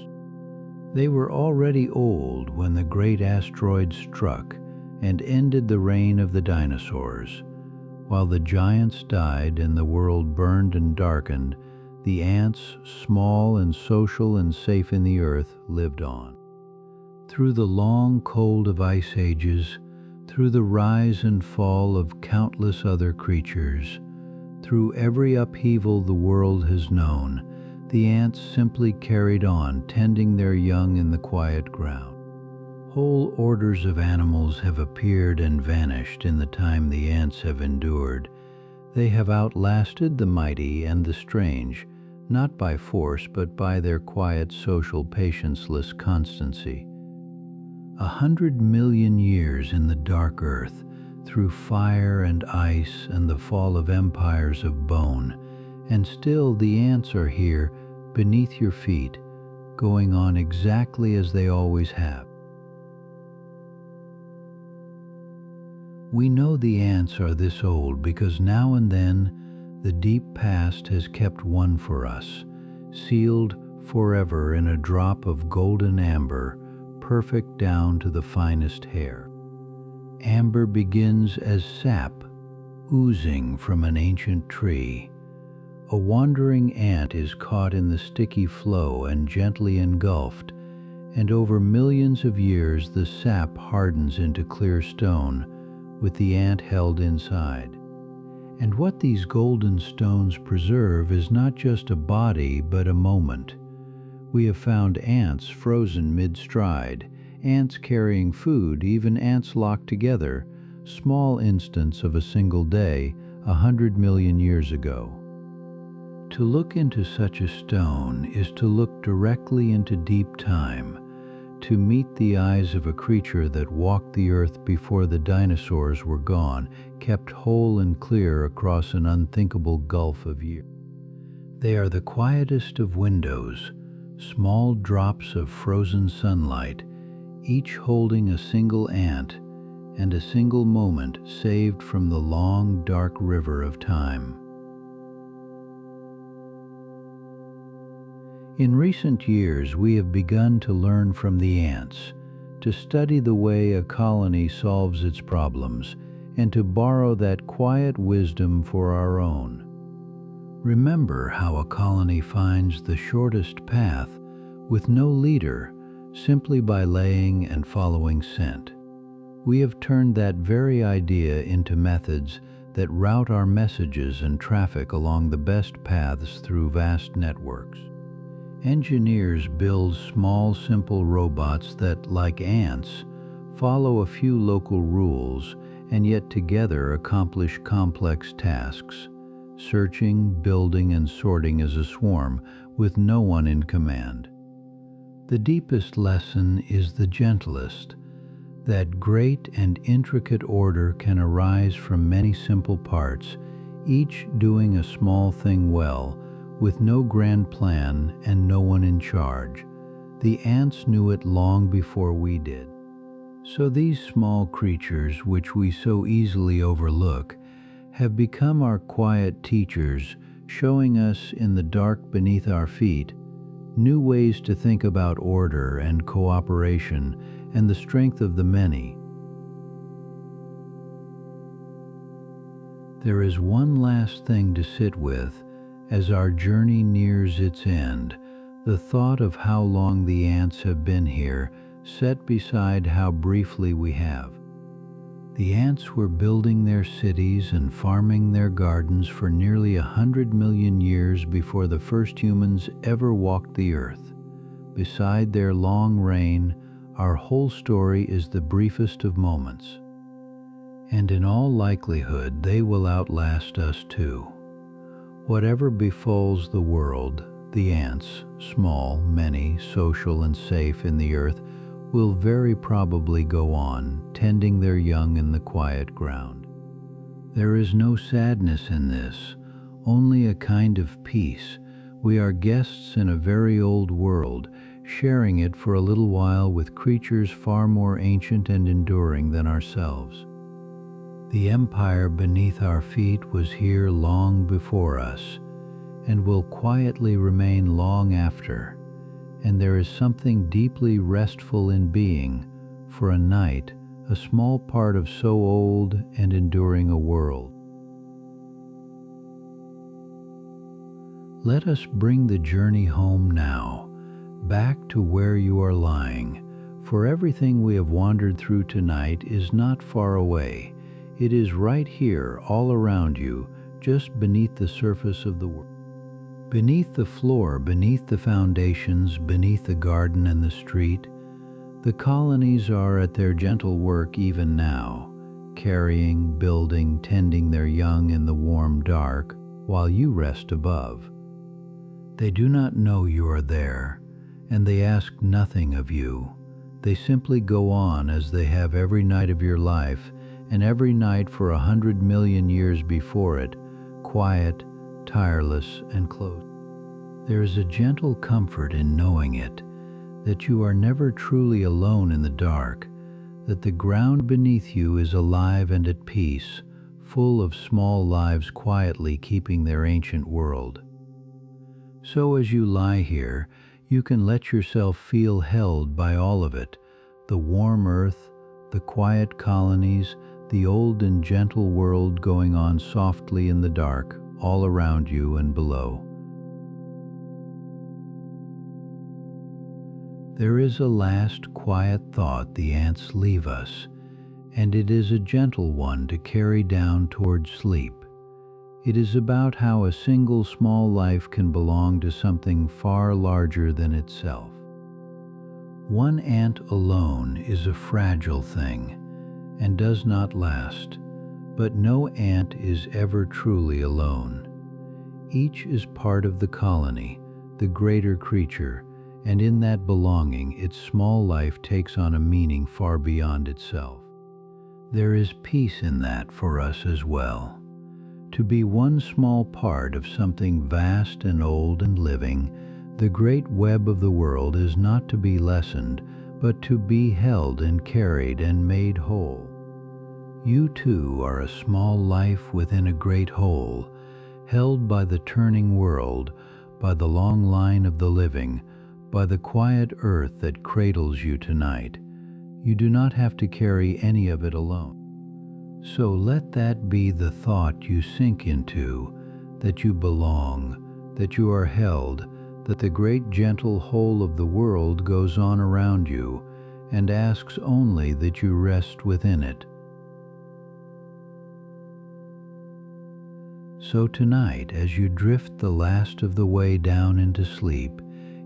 They were already old when the great asteroid struck and ended the reign of the dinosaurs. While the giants died and the world burned and darkened, the ants, small and social and safe in the earth, lived on. Through the long cold of ice ages, through the rise and fall of countless other creatures, through every upheaval the world has known, the ants simply carried on, tending their young in the quiet ground. Whole orders of animals have appeared and vanished in the time the ants have endured. They have outlasted the mighty and the strange, not by force but by their quiet social patienceless constancy. 100 million years in the dark earth, through fire and ice and the fall of empires of bone, and still the ants are here beneath your feet, going on exactly as they always have. We know the ants are this old because now and then the deep past has kept one for us, sealed forever in a drop of golden amber, perfect down to the finest hair. Amber begins as sap, oozing from an ancient tree. A wandering ant is caught in the sticky flow and gently engulfed, and over millions of years the sap hardens into clear stone, with the ant held inside. And what these golden stones preserve is not just a body but a moment. We have found ants frozen mid-stride, ants carrying food, even ants locked together, small instance of a single day 100 million years ago. To look into such a stone is to look directly into deep time, to meet the eyes of a creature that walked the earth before the dinosaurs were gone, kept whole and clear across an unthinkable gulf of years. They are the quietest of windows, small drops of frozen sunlight, each holding a single ant and a single moment saved from the long, dark river of time. In recent years, we have begun to learn from the ants, to study the way a colony solves its problems, and to borrow that quiet wisdom for our own. Remember how a colony finds the shortest path with no leader, simply by laying and following scent. We have turned that very idea into methods that route our messages and traffic along the best paths through vast networks. Engineers build small, simple robots that, like ants, follow a few local rules and yet together accomplish complex tasks, searching, building, and sorting as a swarm with no one in command. The deepest lesson is the gentlest, that great and intricate order can arise from many simple parts, each doing a small thing well, with no grand plan and no one in charge. The ants knew it long before we did. So these small creatures, which we so easily overlook, have become our quiet teachers, showing us in the dark beneath our feet new ways to think about order and cooperation and the strength of the many. There is one last thing to sit with as our journey nears its end, the thought of how long the ants have been here, set beside how briefly we have. The ants were building their cities and farming their gardens for nearly 100 million years before the first humans ever walked the earth. Beside their long reign, our whole story is the briefest of moments. And in all likelihood, they will outlast us too. Whatever befalls the world, the ants, small, many, social, and safe in the earth, will very probably go on, tending their young in the quiet ground. There is no sadness in this, only a kind of peace. We are guests in a very old world, sharing it for a little while with creatures far more ancient and enduring than ourselves. The empire beneath our feet was here long before us, and will quietly remain long after. And there is something deeply restful in being, for a night, a small part of so old and enduring a world. Let us bring the journey home now, back to where you are lying, for everything we have wandered through tonight is not far away. It is right here, all around you, just beneath the surface of the world. Beneath the floor, beneath the foundations, beneath the garden and the street, the colonies are at their gentle work even now, carrying, building, tending their young in the warm dark, while you rest above. They do not know you are there, and they ask nothing of you. They simply go on as they have every night of your life, and every night for 100 million years before it, quiet, tireless, and close. There is a gentle comfort in knowing it, that you are never truly alone in the dark, that the ground beneath you is alive and at peace, full of small lives quietly keeping their ancient world. So as you lie here, you can let yourself feel held by all of it, the warm earth, the quiet colonies, the old and gentle world going on softly in the dark, all around you and below. There is a last quiet thought the ants leave us, and it is a gentle one to carry down toward sleep. It is about how a single small life can belong to something far larger than itself. One ant alone is a fragile thing and does not last, but no ant is ever truly alone. Each is part of the colony, the greater creature, and in that belonging its small life takes on a meaning far beyond itself. There is peace in that for us as well. To be one small part of something vast and old and living, the great web of the world is not to be lessened, but to be held and carried and made whole. You too are a small life within a great whole, held by the turning world, by the long line of the living, by the quiet earth that cradles you tonight. You do not have to carry any of it alone. So let that be the thought you sink into, that you belong, that you are held, that the great gentle whole of the world goes on around you and asks only that you rest within it. So tonight, as you drift the last of the way down into sleep,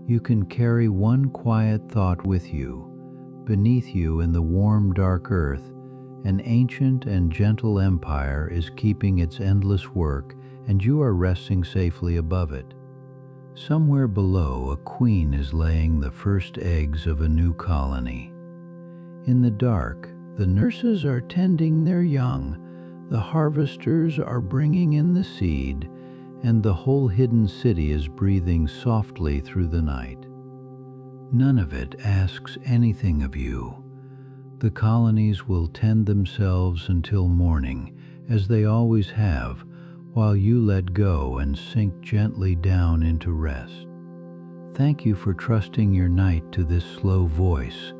you can carry one quiet thought with you. Beneath you in the warm dark earth, an ancient and gentle empire is keeping its endless work, and you are resting safely above it. Somewhere below, a queen is laying the first eggs of a new colony. In the dark, the nurses are tending their young, the harvesters are bringing in the seed, and the whole hidden city is breathing softly through the night. None of it asks anything of you. The colonies will tend themselves until morning, as they always have, while you let go and sink gently down into rest. Thank you for trusting your night to this slow voice.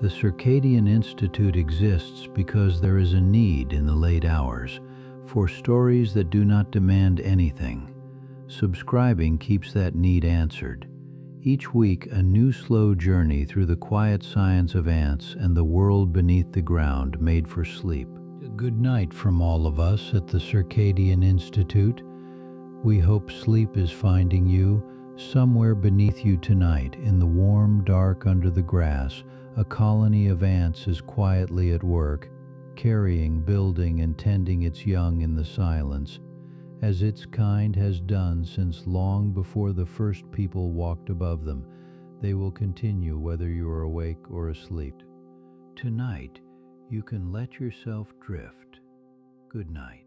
The Circadian Institute exists because there is a need in the late hours for stories that do not demand anything. Subscribing keeps that need answered. Each week, a new slow journey through the quiet science of ants and the world beneath the ground made for sleep. Good night from all of us at the Circadian Institute. We hope sleep is finding you. Somewhere beneath you tonight, in the warm dark under the grass, a colony of ants is quietly at work, carrying, building, and tending its young in the silence, as its kind has done since long before the first people walked above them. They will continue whether you are awake or asleep. Tonight, you can let yourself drift. Good night.